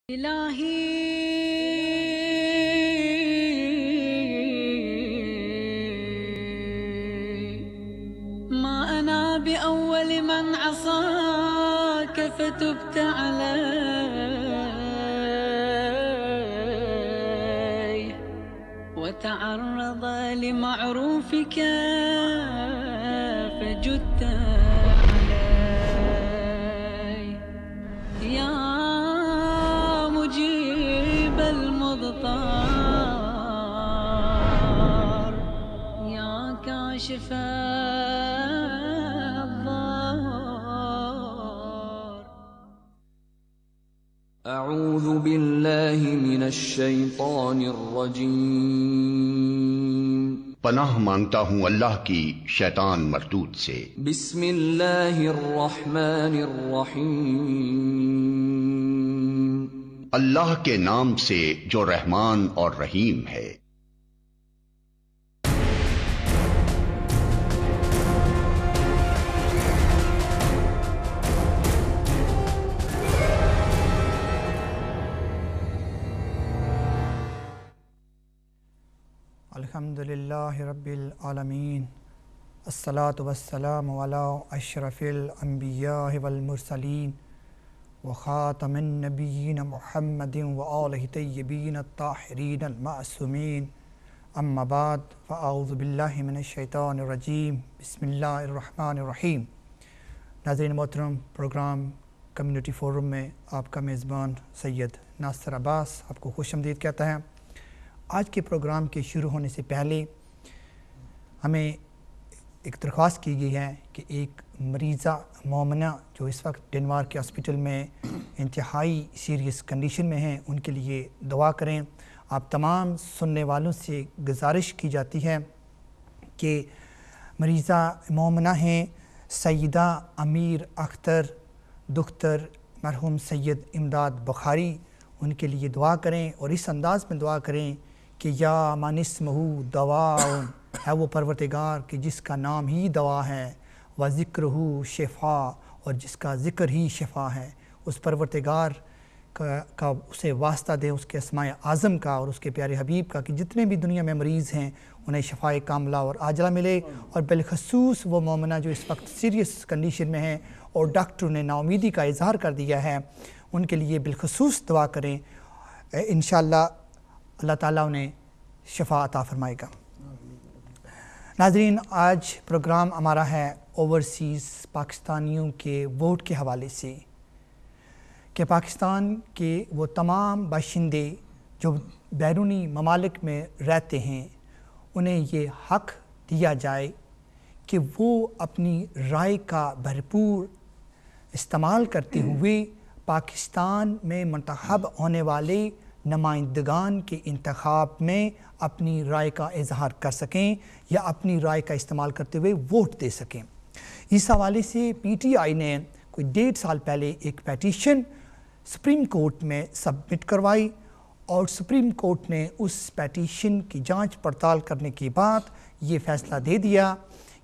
الہی ما انا باول من عصاك فتبت علي وتعرض لمعروفك فجدت علي يا مجيب المضطر يا كاشف الضار. اعوذ باللہ من الشیطان الرجیم. پناہ مانگتا ہوں اللہ کی شیطان مردود سے. بسم اللہ الرحمن الرحیم. اللہ کے نام سے جو رحمان اور رحیم ہے. الحمدللہ رب العالمین، الصلاۃ والسلام علی اشرف الانبیاء والمرسلین وخاتم النبیین محمد وآلہ طیبین الطاہرین المعصومین. اما بعد فاعوذ باللہ من الشیطان الرجیم. بسم اللہ الرحمن الرحیم. ناظرین محترم، پروگرام کمیونٹی فورم میں آپ کا میزبان سید ناصر عباس آپ کو خوش آمدید کہتا ہے. آج کے پروگرام کے شروع ہونے سے پہلے ہمیں ایک درخواست کی گئی ہے کہ ایک مریضہ مومنہ جو اس وقت ڈنمارک کے ہاسپٹل میں انتہائی سیریس کنڈیشن میں ہیں، ان کے لیے دعا کریں. آپ تمام سننے والوں سے گزارش کی جاتی ہے کہ مریضہ مومنہ ہیں سیدہ امیر اختر دختر مرحوم سید امداد بخاری، ان کے لیے دعا کریں اور اس انداز میں دعا کریں کہ یا من اسمہ دواء، ہے وہ پروردگار کہ جس کا نام ہی دوا ہے، و ذکرہ شفا، اور جس کا ذکر ہی شفا ہے. اس پروردگار کا اسے واسطہ دے، اس کے اسماء اعظم کا اور اس کے پیارے حبیب کا کہ جتنے بھی دنیا میں مریض ہیں انہیں شفاء کاملہ اور عاجلہ ملے. اور بالخصوص وہ مومنہ جو اس وقت سیریس کنڈیشن میں ہیں اور ڈاکٹر نے نا امیدی کا اظہار کر دیا ہے، ان کے لیے بالخصوص دعا کریں. انشاءاللہ اللہ تعالیٰ انہیں شفا عطا فرمائے گا. ناظرین، آج پروگرام ہمارا ہے اوورسیز پاکستانیوں کے ووٹ کے حوالے سے، کہ پاکستان کے وہ تمام باشندے جو بیرونی ممالک میں رہتے ہیں انہیں یہ حق دیا جائے کہ وہ اپنی رائے کا بھرپور استعمال کرتے ہوئے پاکستان میں منتخب ہونے والے نمائندگان کے انتخاب میں اپنی رائے کا اظہار کر سکیں یا اپنی رائے کا استعمال کرتے ہوئے ووٹ دے سکیں. اس حوالے سے پی ٹی آئی نے کوئی 1.5 سال پہلے ایک پیٹیشن سپریم کورٹ میں سبمٹ کروائی اور سپریم کورٹ نے اس پیٹیشن کی جانچ پڑتال کرنے کے بعد یہ فیصلہ دے دیا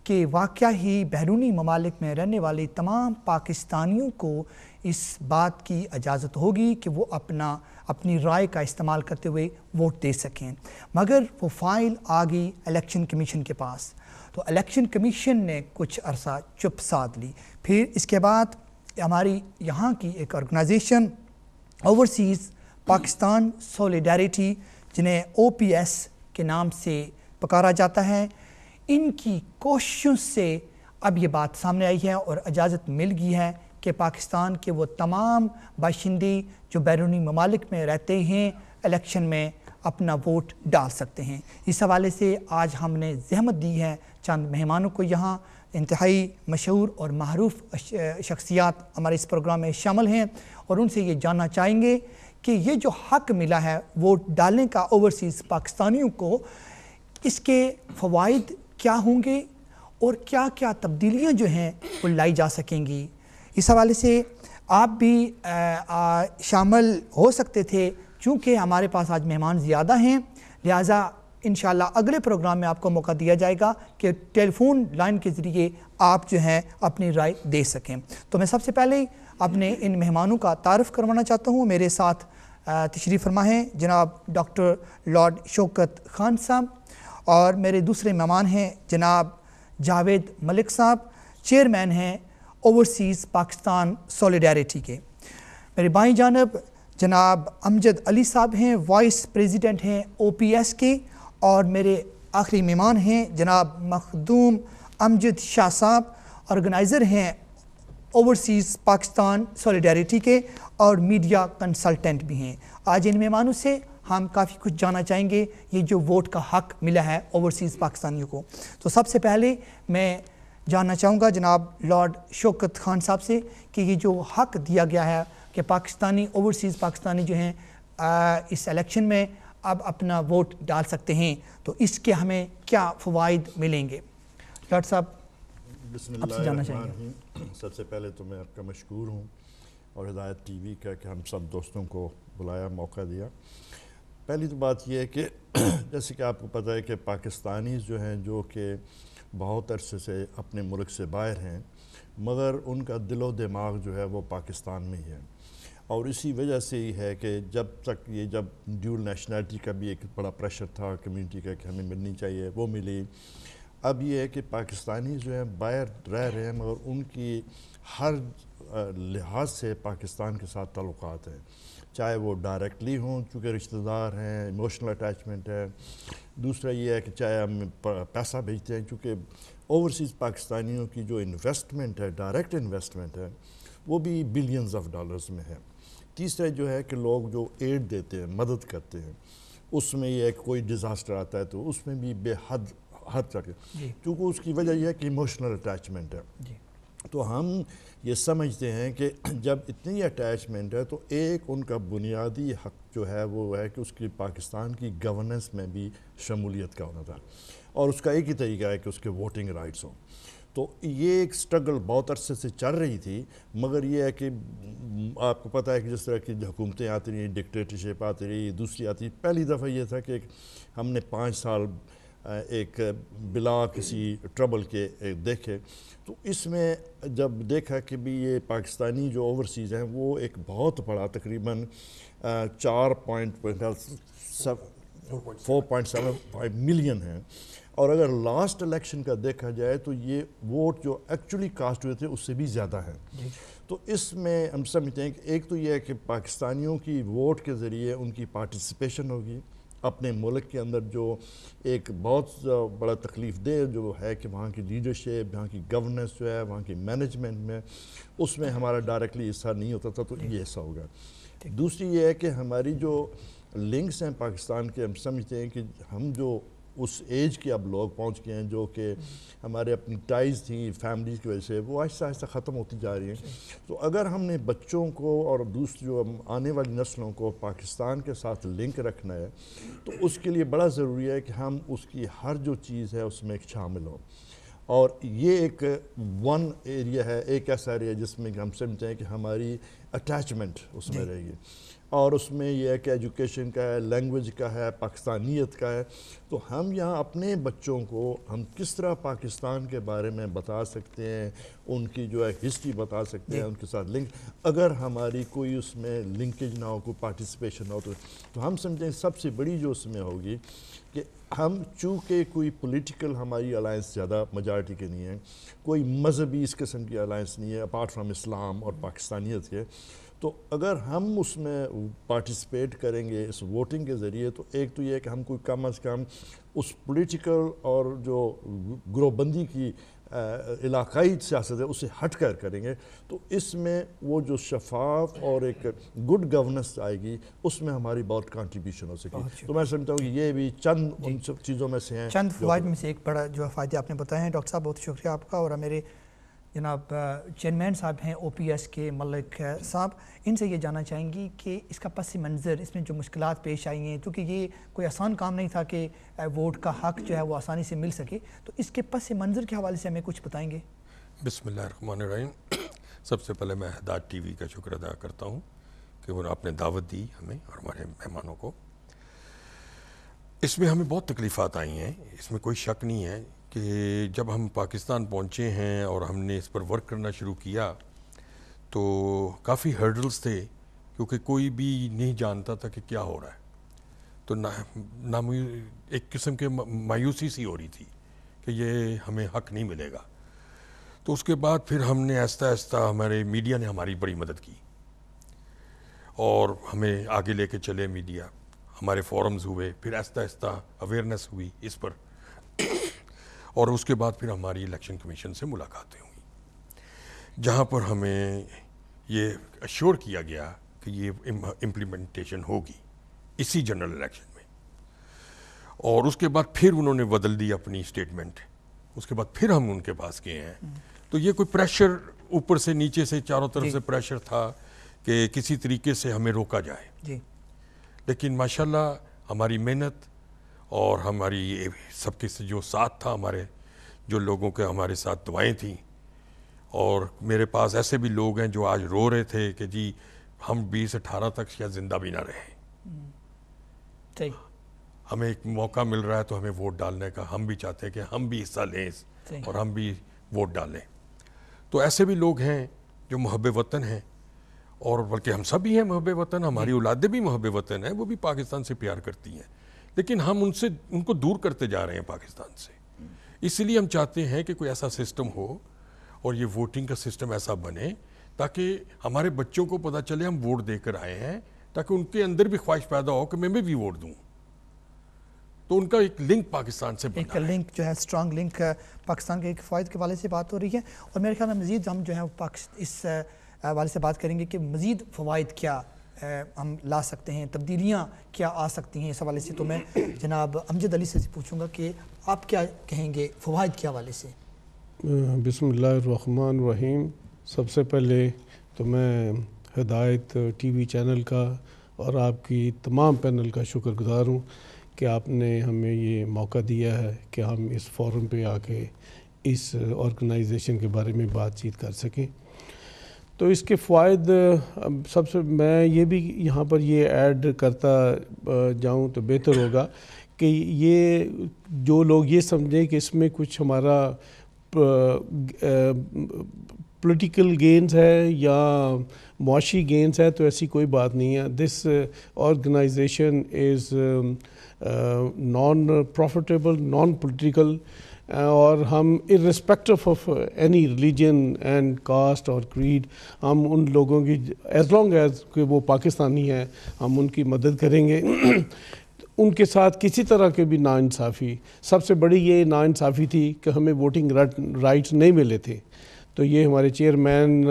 کہ واقعہ ہی بیرونی ممالک میں رہنے والے تمام پاکستانیوں کو اس بات کی اجازت ہوگی کہ وہ اپنی رائے کا استعمال کرتے ہوئے ووٹ دے سکیں. مگر وہ فائل آ گئی الیکشن کمیشن کے پاس، تو الیکشن کمیشن نے کچھ عرصہ چپ سادھ لی. پھر اس کے بعد ہماری یہاں کی ایک آرگنائزیشن اوورسیز پاکستان سولیڈیریٹی، جنہیں OPS کے نام سے پکارا جاتا ہے، ان کی کوششوں سے اب یہ بات سامنے آئی ہے اور اجازت مل گئی ہے کہ پاکستان کے وہ تمام باشندے جو بیرونی ممالک میں رہتے ہیں الیکشن میں اپنا ووٹ ڈال سکتے ہیں. اس حوالے سے آج ہم نے زحمت دی ہے چند مہمانوں کو، یہاں انتہائی مشہور اور معروف شخصیات ہمارے اس پروگرام میں شامل ہیں، اور ان سے یہ جاننا چاہیں گے کہ یہ جو حق ملا ہے ووٹ ڈالنے کا اوورسیز پاکستانیوں کو، اس کے فوائد کیا ہوں گے اور کیا کیا تبدیلیاں جو ہیں وہ لائی جا سکیں گی. اس حوالے سے آپ بھی شامل ہو سکتے تھے. چونکہ ہمارے پاس آج مہمان زیادہ ہیں، لہٰذا انشاءاللہ اگلے پروگرام میں آپ کو موقع دیا جائے گا کہ ٹیلی فون لائن کے ذریعے آپ جو ہیں اپنی رائے دے سکیں. تو میں سب سے پہلے اپنے ان مہمانوں کا تعارف کروانا چاہتا ہوں. میرے ساتھ تشریف فرما ہیں جناب ڈاکٹر لارڈ شوکت خان صاحب، اور میرے دوسرے مہمان ہیں جناب جاوید ملک صاحب، چیئرمین ہیں اوورسیز پاکستان سولیڈیریٹی کے۔ میرے بائیں جانب جناب امجد علی صاحب ہیں، وائس پریزیڈنٹ ہیں او پی ایس کے، اور میرے آخری مہمان ہیں جناب مخدوم امجد شاہ صاحب، آرگنائزر ہیں اوورسیز پاکستان سولیڈیریٹی کے اور میڈیا کنسلٹنٹ بھی ہیں۔ آج ان مہمانوں سے ہم کافی کچھ جاننا چاہیں گے، یہ جو ووٹ کا حق ملا ہے اوورسیز پاکستانیوں کو۔ تو سب سے پہلے میں جاننا چاہوں گا جناب لارڈ شوکت خان صاحب سے کہ یہ جو حق دیا گیا ہے کہ پاکستانی اوورسیز پاکستانی جو ہیں اس الیکشن میں اب اپنا ووٹ ڈال سکتے ہیں، تو اس کے ہمیں کیا فوائد ملیں گے؟ لارڈ صاحب بسم آپ سے جاننا چاہیں گے۔ سب سے پہلے تو میں آپ کا مشکور ہوں اور ہدایت ٹی وی کا کہ ہم سب دوستوں کو بلایا، موقع دیا۔ پہلی تو بات یہ ہے کہ جیسے کہ آپ کو پتہ ہے کہ پاکستانی جو ہیں جو کہ بہت عرصے سے اپنے ملک سے باہر ہیں، مگر ان کا دل و دماغ جو ہے وہ پاکستان میں ہی ہے، اور اسی وجہ سے ہی ہے کہ جب ڈیول نیشنلٹی کا بھی ایک بڑا پریشر تھا کمیونٹی کا کہ ہمیں ملنی چاہیے، وہ ملی۔ اب یہ ہے کہ پاکستانی جو ہیں باہر رہ رہے ہیں مگر ان کی ہر لحاظ سے پاکستان کے ساتھ تعلقات ہیں، چاہے وہ ڈائریکٹلی ہوں چونکہ رشتہ دار ہیں، ایموشنل اٹیچمنٹ ہے۔ دوسرا یہ ہے کہ چاہے ہم پیسہ بھیجتے ہیں، چونکہ اوورسیز پاکستانیوں کی جو انویسٹمنٹ ہے، ڈائریکٹ انویسٹمنٹ ہے، وہ بھی بلینز آف ڈالرز میں ہے۔ تیسرا جو ہے کہ لوگ جو ایڈ دیتے ہیں، مدد کرتے ہیں، اس میں یہ ہے کہ کوئی ڈیزاسٹر آتا ہے تو اس میں بھی بے حد تک، کیونکہ اس کی وجہ یہ ہے کہ ایموشنل اٹیچمنٹ ہے۔ تو ہم یہ سمجھتے ہیں کہ جب اتنی اٹیچمنٹ ہے تو ایک ان کا بنیادی حق جو ہے وہ ہے کہ اس کی پاکستان کی گورننس میں بھی شمولیت کا ہونا تھا، اور اس کا ایک ہی طریقہ ہے کہ اس کے ووٹنگ رائٹس ہوں۔ تو یہ ایک سٹرگل بہت عرصے سے چل رہی تھی، مگر یہ ہے کہ آپ کو پتہ ہے کہ جس طرح کی حکومتیں آتی رہی، ڈکٹیٹرشپ آتی رہی، دوسری آتی، پہلی دفعہ یہ تھا کہ ہم نے 5 سال ایک بلا کسی ٹربل کے دیکھے، تو اس میں جب دیکھا کہ بھی یہ پاکستانی جو اوورسیز ہیں وہ ایک بہت بڑا تقریباً 4.75 ملین ہیں، اور اگر لاسٹ الیکشن کا دیکھا جائے تو یہ ووٹ جو ایکچولی کاسٹ ہوئے تھے اس سے بھی زیادہ ہیں۔ تو اس میں ہم سمجھتے ہیں کہ ایک تو یہ ہے کہ پاکستانیوں کی ووٹ کے ذریعے ان کی پارٹیسپیشن ہوگی اپنے ملک کے اندر، جو ایک بہت بڑا تکلیف دہ جو ہے کہ وہاں کی لیڈرشپ، وہاں کی گورننس جو ہے، وہاں کی مینجمنٹ میں، اس میں ہمارا ڈائریکٹلی حصہ نہیں ہوتا تھا، تو یہ حصہ ہوگا۔ دوسری یہ ہے کہ ہماری جو لنکس ہیں پاکستان کے، ہم سمجھتے ہیں کہ ہم جو اس ایج کے اب لوگ پہنچ گئے ہیں جو کہ ہمارے اپنی ٹائز تھیں فیملیز کی وجہ سے، وہ آہستہ آہستہ ختم ہوتی جا رہی ہیں۔ تو اگر ہم نے بچوں کو اور دوسری جو آنے والی نسلوں کو پاکستان کے ساتھ لنک رکھنا ہے تو اس کے لیے بڑا ضروری ہے کہ ہم اس کی ہر جو چیز ہے اس میں ایک شامل ہوں، اور یہ ایک ون ایریا ہے، ایک ایسا ایریا جس میں ہم سمجھتے ہیں کہ ہماری اٹیچمنٹ اس میں رہے گی، اور اس میں یہ ہے کہ ایجوکیشن کا ہے، لینگویج کا ہے، پاکستانیت کا ہے۔ تو ہم یہاں اپنے بچوں کو ہم کس طرح پاکستان کے بارے میں بتا سکتے ہیں، ان کی جو ہے ہسٹری بتا سکتے ہیں، ان کے ساتھ لنک، اگر ہماری کوئی اس میں لنکیج نہ ہو، کوئی پارٹیسپیشن نہ ہو، تو ہم سمجھیں سب سے بڑی جو اس میں ہوگی کہ ہم چونکہ کوئی پولیٹیکل ہماری الائنس زیادہ میجارٹی کے نہیں ہے، کوئی مذہبی اس قسم کی الائنس نہیں ہے اپارٹ فرام اسلام اور پاکستانیت کے، تو اگر ہم اس میں پارٹیسپیٹ کریں گے اس ووٹنگ کے ذریعے، تو ایک تو یہ ہے کہ ہم کوئی کم از کم اس پولیٹیکل اور جو گروہ بندی کی علاقائی سیاست ہے اسے ہٹ کر کریں گے، تو اس میں وہ جو شفاف اور ایک گڈ گورننس آئے گی، اس میں ہماری بہت کنٹریبیوشن ہو سکے۔ تو میں سمجھتا ہوں کہ یہ بھی چند ان سب چیزوں میں سے ہیں، چند فوائد میں سے ایک بڑا جو فائدے آپ نے بتائے ہیں۔ ڈاکٹر صاحب بہت شکریہ آپ کا، اور میرے جناب چیئرمین صاحب ہیں او پی ایس کے ملک صاحب، ان سے یہ جاننا چاہیں گی کہ اس کا پس منظر، اس میں جو مشکلات پیش آئی ہیں، کیونکہ یہ کوئی آسان کام نہیں تھا کہ ووٹ کا حق جو ہے وہ آسانی سے مل سکے، تو اس کے پس منظر کے حوالے سے ہمیں کچھ بتائیں گے؟ بسم اللہ الرحمن الرحیم۔ سب سے پہلے میں ہدایت ٹی وی کا شکر ادا کرتا ہوں کہ وہ آپ نے دعوت دی ہمیں اور ہمارے مہمانوں کو۔ اس میں ہمیں بہت تکلیفات آئی ہیں، اس میں کوئی شک نہیں ہے کہ جب ہم پاکستان پہنچے ہیں اور ہم نے اس پر ورک کرنا شروع کیا تو کافی ہرڈلز تھے کیونکہ کوئی بھی نہیں جانتا تھا کہ کیا ہو رہا ہے. تو نہ ایک قسم کے مایوسی سی ہو رہی تھی کہ یہ ہمیں حق نہیں ملے گا. تو اس کے بعد پھر ہم نے آہستہ آہستہ ہمارے میڈیا نے ہماری بڑی مدد کی اور ہمیں آگے لے کے چلے میڈیا. ہمارے فورمز ہوئے, پھر آہستہ آہستہ اویئرنیس ہوئی اس پر, اور اس کے بعد پھر ہماری الیکشن کمیشن سے ملاقاتیں ہوئیں جہاں پر ہمیں یہ ایشور کیا گیا کہ یہ امپلیمنٹیشن ہوگی اسی جنرل الیکشن میں. اور اس کے بعد پھر انہوں نے بدل دی اپنی اسٹیٹمنٹ. اس کے بعد پھر ہم ان کے پاس گئے ہیں. تو یہ کوئی پریشر اوپر سے نیچے سے چاروں طرف سے پریشر تھا کہ کسی طریقے سے ہمیں روکا جائے جی. لیکن ماشاءاللہ ہماری محنت اور ہماری سب کے جو ساتھ تھا, ہمارے جو لوگوں کے ہمارے ساتھ دعائیں تھیں, اور میرے پاس ایسے بھی لوگ ہیں جو آج رو رہے تھے کہ جی ہم 2018 تک شاید زندہ بھی نہ رہیں, ہمیں ایک موقع مل رہا ہے تو ہمیں ووٹ ڈالنے کا, ہم بھی چاہتے ہیں کہ ہم بھی حصہ لیں اور ہم بھی ووٹ ڈالیں. تو ایسے بھی لوگ ہیں جو محب وطن ہیں, اور بلکہ ہم سب بھی ہیں محب وطن, ہماری اولادیں بھی محب وطن ہیں, وہ بھی پاکستان سے پیار کرتی ہیں, لیکن ہم ان کو دور کرتے جا رہے ہیں پاکستان سے. اس لیے ہم چاہتے ہیں کہ کوئی ایسا سسٹم ہو اور یہ ووٹنگ کا سسٹم ایسا بنے تاکہ ہمارے بچوں کو پتہ چلے ہم ووٹ دے کر آئے ہیں, تاکہ ان کے اندر بھی خواہش پیدا ہو کہ میں بھی ووٹ دوں. تو ان کا ایک لنک پاکستان سے بنا ایک لنک جو ہے اسٹرانگ لنک پاکستان کے ایک فوائد کے حوالے سے بات ہو رہی ہے, اور میرے خیال میں مزید ہم جو ہے اس حوالے سے بات کریں گے کہ مزید فوائد کیا ہم لا سکتے ہیں, تبدیلیاں کیا آ سکتی ہیں اس حوالے سے. تو میں جناب امجد علی سے پوچھوں گا کہ آپ کیا کہیں گے فوائد کے حوالے سے. بسم اللہ الرحمن الرحیم. سب سے پہلے تو میں ہدایت ٹی وی چینل کا اور آپ کی تمام پینل کا شکر گزار ہوں کہ آپ نے ہمیں یہ موقع دیا ہے کہ ہم اس فورم پہ آ کے اس آرگنائزیشن کے بارے میں بات چیت کر سکیں. تو اس کے فوائد سب سے میں یہ بھی یہاں پر یہ ایڈ کرتا جاؤں تو بہتر ہوگا کہ یہ جو لوگ یہ سمجھیں کہ اس میں کچھ ہمارا پولیٹیکل گینز ہے یا معاشی گینز ہے, تو ایسی کوئی بات نہیں ہے. دس آرگنائزیشن از نان پروفیٹیبل, نان پولیٹیکل, اور ہم irrespective of any religion and cost اور کریڈ, ہم ان لوگوں کی ایز لانگ ایز کہ وہ پاکستانی ہیں ہم ان کی مدد کریں گے. ان کے ساتھ کسی طرح کے بھی ناانصافی, سب سے بڑی یہ ناانصافی تھی کہ ہمیں ووٹنگ رائٹس نہیں ملے تھے. تو یہ ہمارے چیئرمین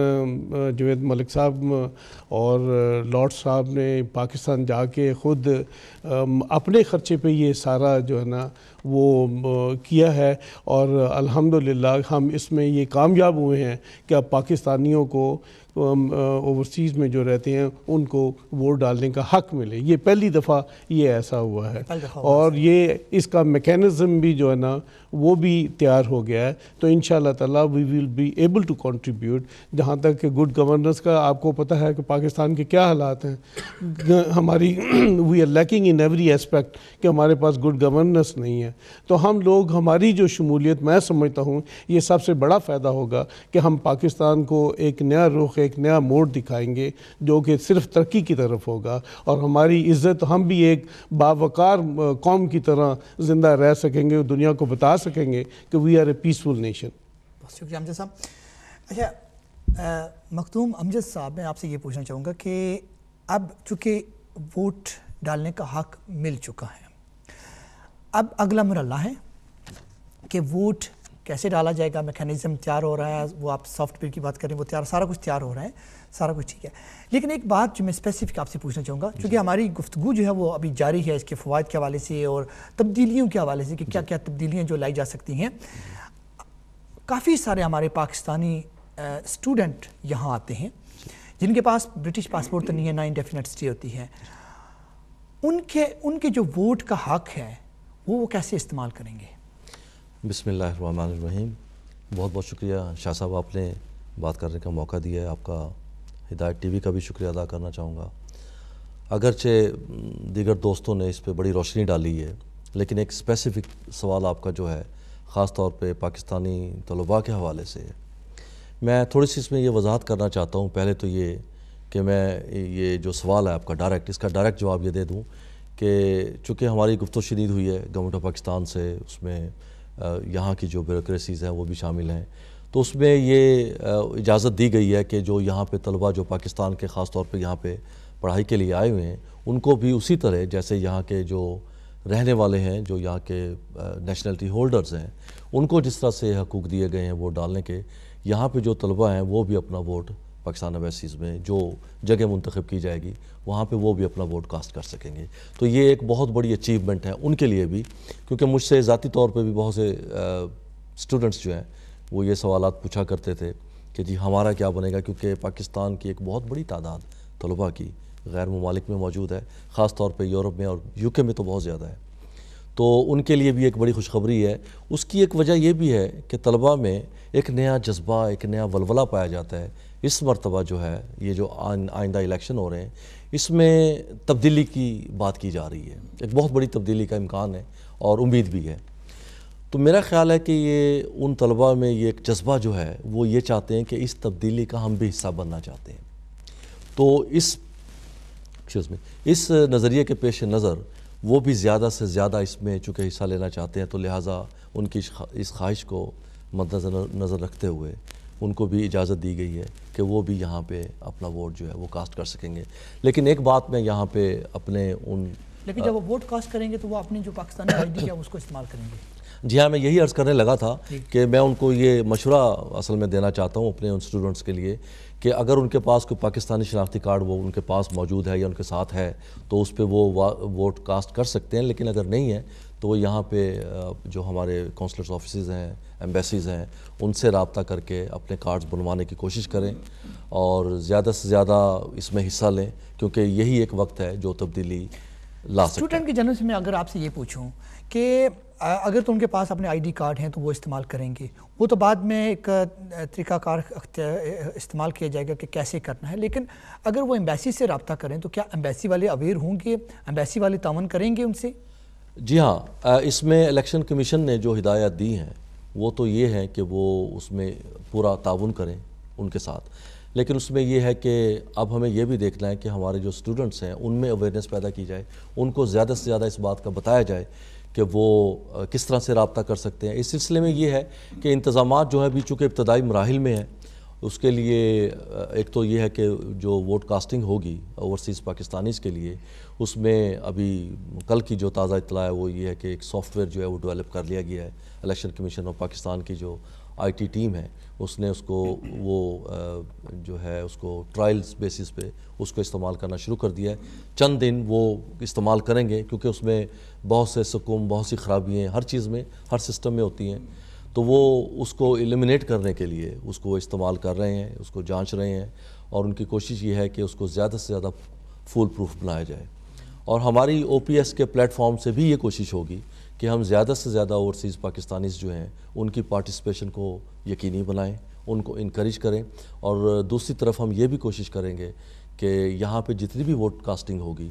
جوید ملک صاحب اور لارڈ صاحب نے پاکستان جا کے خود اپنے خرچے پہ یہ سارا جو ہے نا وہ کیا ہے, اور الحمدللہ ہم اس میں یہ کامیاب ہوئے ہیں کہ اب پاکستانیوں کو اوورسیز میں جو رہتے ہیں ان کو ووٹ ڈالنے کا حق ملے. یہ پہلی دفعہ یہ ایسا ہوا ہے, اور یہ اس کا میکینزم بھی جو ہے نا وہ بھی تیار ہو گیا ہے. تو انشاءاللہ تعالیٰ we will be able to contribute. جہاں تک کہ گڈ گورننس کا آپ کو پتہ ہے کہ پاکستان کے کیا حالات ہیں, ہماری we are lacking in every aspect کہ ہمارے پاس گڈ گورننس نہیں ہے. تو ہم لوگ ہماری جو شمولیت میں سمجھتا ہوں یہ سب سے بڑا فائدہ ہوگا کہ ہم پاکستان کو ایک نیا رخ, ایک نیا موڑ دکھائیں گے جو کہ صرف ترقی کی طرف ہوگا, اور ہماری عزت ہم بھی ایک باوقار قوم کی طرح زندہ رہ سکیں گے, دنیا کو بتا سکیں گے کہ we are a peaceful nation. بہت شکریہ امجد صاحب. اچھا مختوم امجد صاحب, میں آپ سے یہ پوچھنا چاہوں گا کہ اب چونکہ ووٹ ڈالنے کا حق مل چکا ہے, اب اگلا مرحلہ ہے کہ ووٹ کیسے ڈالا جائے گا, میکینزم تیار ہو رہا ہے, وہ آپ سافٹ ویئر کی بات کریں وہ تیار, سارا کچھ تیار ہو رہا ہے, سارا کچھ ٹھیک ہے. لیکن ایک بات جو میں اسپیسیفک آپ سے پوچھنا چاہوں گا, چونکہ ہماری گفتگو جو ہے وہ ابھی جاری ہے اس کے فوائد کے حوالے سے اور تبدیلیوں کے حوالے سے کہ کیا کیا تبدیلیاں جو لائی جا سکتی ہیں. کافی سارے ہمارے پاکستانی اسٹوڈنٹ یہاں آتے ہیں جن کے پاس برٹش پاسپورٹ تو نہیں ہے, نہ انڈیفینٹ اسٹے ہوتی ہے. ان کے جو ووٹ کا حق ہے وہ کیسے استعمال کریں گے؟ بسم اللہ الرحمن الرحیم. بہت بہت شکریہ شاہ صاحب, آپ نے بات کرنے کا موقع دیا ہے. آپ کا ہدایت ٹی وی کا بھی شکریہ ادا کرنا چاہوں گا. اگرچہ دیگر دوستوں نے اس پہ بڑی روشنی ڈالی ہے, لیکن ایک اسپیسیفک سوال آپ کا جو ہے خاص طور پہ پاکستانی طلباء کے حوالے سے ہے. میں تھوڑی سی اس میں یہ وضاحت کرنا چاہتا ہوں. پہلے تو یہ کہ میں یہ جو سوال ہے آپ کا ڈائریکٹ، اس کا ڈائریکٹ جواب یہ دے دوں کہ چونکہ ہماری گفت و شنید ہوئی ہے گورنمنٹ آف پاکستان سے، اس میں یہاں کی جو بیوروکریسیز ہیں وہ بھی شامل ہیں، تو اس میں یہ اجازت دی گئی ہے کہ جو یہاں پہ طلبہ جو پاکستان کے خاص طور پہ یہاں پہ پڑھائی کے لیے آئے ہوئے ہیں، ان کو بھی اسی طرح جیسے یہاں کے جو رہنے والے ہیں، جو یہاں کے نیشنلٹی ہولڈرز ہیں، ان کو جس طرح سے حقوق دیے گئے ہیں ووٹ ڈالنے کے، یہاں پہ جو طلبہ ہیں وہ بھی اپنا ووٹ پاکستان ایمبیسیز میں جو جگہ منتخب کی جائے گی وہاں پہ وہ بھی اپنا ووٹ کاسٹ کر سکیں گے۔ تو یہ ایک بہت بڑی اچیومنٹ ہے ان کے لیے بھی، کیونکہ مجھ سے ذاتی طور پہ بھی بہت سے اسٹوڈنٹس جو ہیں وہ یہ سوالات پوچھا کرتے تھے کہ جی ہمارا کیا بنے گا، کیونکہ پاکستان کی ایک بہت بڑی تعداد طلباء کی غیر ممالک میں موجود ہے، خاص طور پہ یورپ میں اور UK میں تو بہت زیادہ ہے، تو ان کے لیے بھی ایک بڑی خوشخبری ہے۔ اس کی ایک وجہ یہ بھی ہے کہ طلباء میں ایک نیا جذبہ، ایک نیا ولولہ پایا جاتا ہے۔ اس مرتبہ جو ہے یہ جو آئندہ الیکشن ہو رہے ہیں، اس میں تبدیلی کی بات کی جا رہی ہے، ایک بہت بڑی تبدیلی کا امکان ہے اور امید بھی ہے۔ تو میرا خیال ہے کہ یہ ان طلباء میں یہ ایک جذبہ جو ہے وہ یہ چاہتے ہیں کہ اس تبدیلی کا ہم بھی حصہ بننا چاہتے ہیں۔ تو اس نظریے کے پیش نظر وہ بھی زیادہ سے زیادہ اس میں چونکہ حصہ لینا چاہتے ہیں، تو لہٰذا ان کی اس خواہش کو مد نظر رکھتے ہوئے ان کو بھی اجازت دی گئی ہے کہ وہ بھی یہاں پہ اپنا ووٹ جو ہے وہ کاسٹ کر سکیں گے۔ لیکن ایک بات میں یہاں پہ اپنے لیکن جب وہ ووٹ کاسٹ کریں گے تو وہ اپنی جو پاکستانی آئی ڈی ہے اس کو استعمال کریں گے۔ جی ہاں، میں یہی عرض کرنے لگا تھا کہ میں ان کو یہ مشورہ اصل میں دینا چاہتا ہوں اپنے ان اسٹوڈنٹس کے لیے کہ اگر ان کے پاس کوئی پاکستانی شناختی کارڈ وہ ان کے پاس موجود ہے یا ان کے ساتھ ہے تو اس پہ وہ ووٹ کاسٹ کر سکتے ہیں، لیکن اگر نہیں ہے تو وہ یہاں پہ جو ہمارے کونسلرز آفیسز ہیں، ایمبیسیز ہیں، ان سے رابطہ کر کے اپنے کارڈز بنوانے کی کوشش کریں اور زیادہ سے زیادہ اس میں حصہ لیں، کیونکہ یہی ایک وقت ہے جو تبدیلی لا سکتا ہے۔ اسٹوڈنٹ کے جنرل سے میں اگر آپ سے یہ پوچھوں کہ اگر تو ان کے پاس اپنے ID کارڈ ہیں تو وہ استعمال کریں گے، وہ تو بعد میں ایک طریقہ کار استعمال کیا جائے گا کہ کیسے کرنا ہے، لیکن اگر وہ ایمبیسی سے رابطہ کریں تو کیا ایمبیسی والے اویئر ہوں گے، ایمبیسی والے تعاون کریں گے ان سے؟ جی ہاں، اس میں الیکشن کمیشن نے جو ہدایات دی ہیں وہ تو یہ ہے کہ وہ اس میں پورا تعاون کریں ان کے ساتھ، لیکن اس میں یہ ہے کہ اب ہمیں یہ بھی دیکھنا ہے کہ ہمارے جو اسٹوڈنٹس ہیں ان میں اویئرنیس پیدا کی جائے، ان کو زیادہ سے زیادہ اس بات کا بتایا جائے کہ وہ کس طرح سے رابطہ کر سکتے ہیں۔ اس سلسلے میں یہ ہے کہ انتظامات جو ہیں بھی چونکہ ابتدائی مراحل میں ہیں، اس کے لیے ایک تو یہ ہے کہ جو ووٹ کاسٹنگ ہوگی اوورسیز پاکستانیز کے لیے، اس میں ابھی کل کی جو تازہ اطلاع ہے وہ یہ ہے کہ ایک سافٹ ویئر جو ہے وہ ڈیولپ کر لیا گیا ہے۔ الیکشن کمیشن آف پاکستان کی جو IT ٹیم ہے اس نے اس کو وہ جو ہے اس کو ٹرائلز بیسس پہ اس کو استعمال کرنا شروع کر دیا ہے۔ چند دن وہ استعمال کریں گے کیونکہ اس میں بہت سے سکوم، بہت سی خرابیاں ہر چیز میں، ہر سسٹم میں ہوتی ہیں، تو وہ اس کو ایلیمینیٹ کرنے کے لیے اس کو استعمال کر رہے ہیں، اس کو جانچ رہے ہیں، اور ان کی کوشش یہ ہے کہ اس کو زیادہ سے زیادہ فول پروف بنایا جائے۔ اور ہماری OPS کے پلیٹ فارم سے بھی یہ کوشش ہوگی کہ ہم زیادہ سے زیادہ اوورسیز پاکستانیز جو ہیں ان کی پارٹیسپیشن کو یقینی بنائیں، ان کو انکریج کریں، اور دوسری طرف ہم یہ بھی کوشش کریں گے کہ یہاں پہ جتنی بھی ووٹ کاسٹنگ ہوگی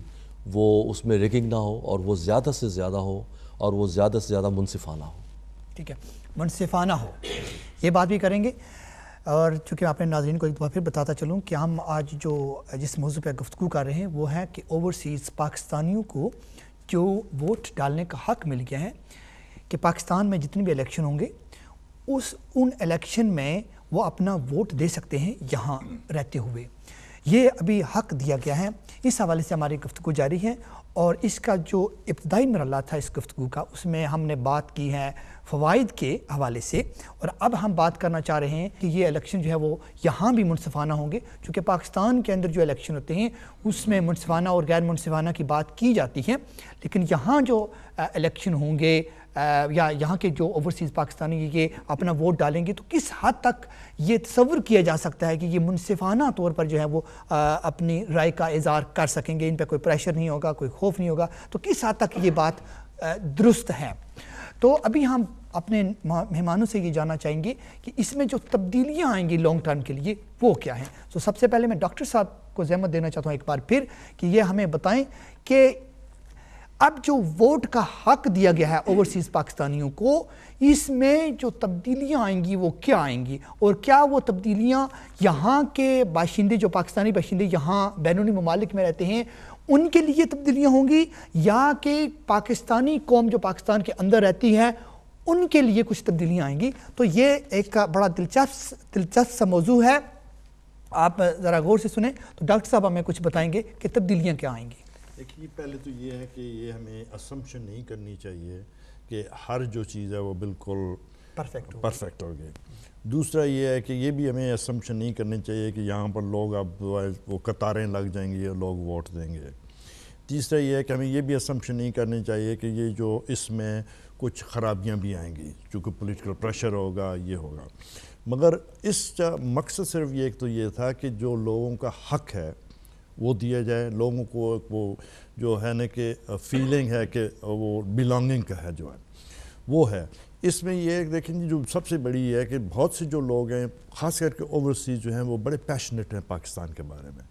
وہ اس میں ریگنگ نہ ہو، اور وہ زیادہ سے زیادہ ہو، اور وہ زیادہ سے زیادہ منصفانہ ہو۔ ٹھیک ہے، منصفانہ ہو، یہ بات بھی کریں گے۔ اور چونکہ آپ نے ناظرین کو ایک دفعہ پھر بتاتا چلوں کہ ہم آج جس موضوع پہ گفتگو کر رہے ہیں وہ ہے کہ اوورسیز پاکستانیوں کو جو ووٹ ڈالنے کا حق مل گیا ہے کہ پاکستان میں جتنے بھی الیکشن ہوں گے ان الیکشن میں وہ اپنا ووٹ دے سکتے ہیں یہاں رہتے ہوئے، یہ ابھی حق دیا گیا ہے۔ اس حوالے سے ہماری گفتگو جاری ہے، اور اس کا جو ابتدائی مرحلہ تھا اس گفتگو کا اس میں ہم نے بات کی ہے فوائد کے حوالے سے، اور اب ہم بات کرنا چاہ رہے ہیں کہ یہ الیکشن جو ہے وہ یہاں بھی منصفانہ ہوں گے، چونکہ پاکستان کے اندر جو الیکشن ہوتے ہیں اس میں منصفانہ اور غیر منصفانہ کی بات کی جاتی ہے، لیکن یہاں جو الیکشن ہوں گے یا یہاں کے جو اوورسیز پاکستانی یہ اپنا ووٹ ڈالیں گے تو کس حد تک یہ تصور کیا جا سکتا ہے کہ یہ منصفانہ طور پر جو ہے وہ اپنی رائے کا اظہار کر سکیں گے، ان پہ کوئی پریشر نہیں ہوگا، کوئی خوف نہیں ہوگا، تو کس حد تک یہ بات درست ہے؟ تو ابھی ہم اپنے مہمانوں سے یہ جاننا چاہیں گے کہ اس میں جو تبدیلیاں آئیں گی لانگ ٹرم کے لیے وہ کیا ہیں۔ تو سب سے پہلے میں ڈاکٹر صاحب کو زحمت دینا چاہتا ہوں ایک بار پھر کہ یہ ہمیں بتائیں کہ اب جو ووٹ کا حق دیا گیا ہے اوورسیز پاکستانیوں کو، اس میں جو تبدیلیاں آئیں گی وہ کیا آئیں گی، اور کیا وہ تبدیلیاں یہاں کے باشندے جو پاکستانی باشندے یہاں بیرونی ممالک میں رہتے ہیں ان کے لیے تبدیلیاں ہوں گی، یا کہ پاکستانی قوم جو پاکستان کے اندر رہتی ہے ان کے لیے کچھ تبدیلیاں آئیں گی؟ تو یہ ایک بڑا دلچسپ سا موضوع ہے، آپ ذرا غور سے سنیں تو ڈاکٹر صاحب ہمیں کچھ بتائیں گے کہ تبدیلیاں کیا آئیں گی۔ دیکھیے پہلے تو یہ ہے کہ یہ ہمیں اسمپشن نہیں کرنی چاہیے کہ ہر جو چیز ہے وہ بالکل پرفیکٹ ہو گئی۔ دوسرا یہ ہے کہ یہ بھی ہمیں اسمپشن نہیں کرنی چاہیے کہ یہاں پر لوگ اب وہ قطاریں لگ جائیں گی اور لوگ ووٹ دیں گے۔ تیسرا یہ ہے کہ ہمیں یہ بھی اسمپشن نہیں کرنی چاہیے کہ یہ جو اس میں کچھ خرابیاں بھی آئیں گی چونکہ پولیٹیکل پریشر ہوگا، یہ ہوگا، مگر اس کا مقصد صرف یہ ایک تو یہ تھا کہ جو لوگوں کا حق ہے وہ دیا جائے، لوگوں کو وہ جو ہے نا کہ فیلنگ ہے کہ وہ بلانگنگ کا ہے جو ہے وہ ہے۔ اس میں یہ دیکھیں جی جو سب سے بڑی ہے کہ بہت سے جو لوگ ہیں خاص کر کے اوورسیز جو ہیں وہ بڑے پیشنیٹ ہیں پاکستان کے بارے میں۔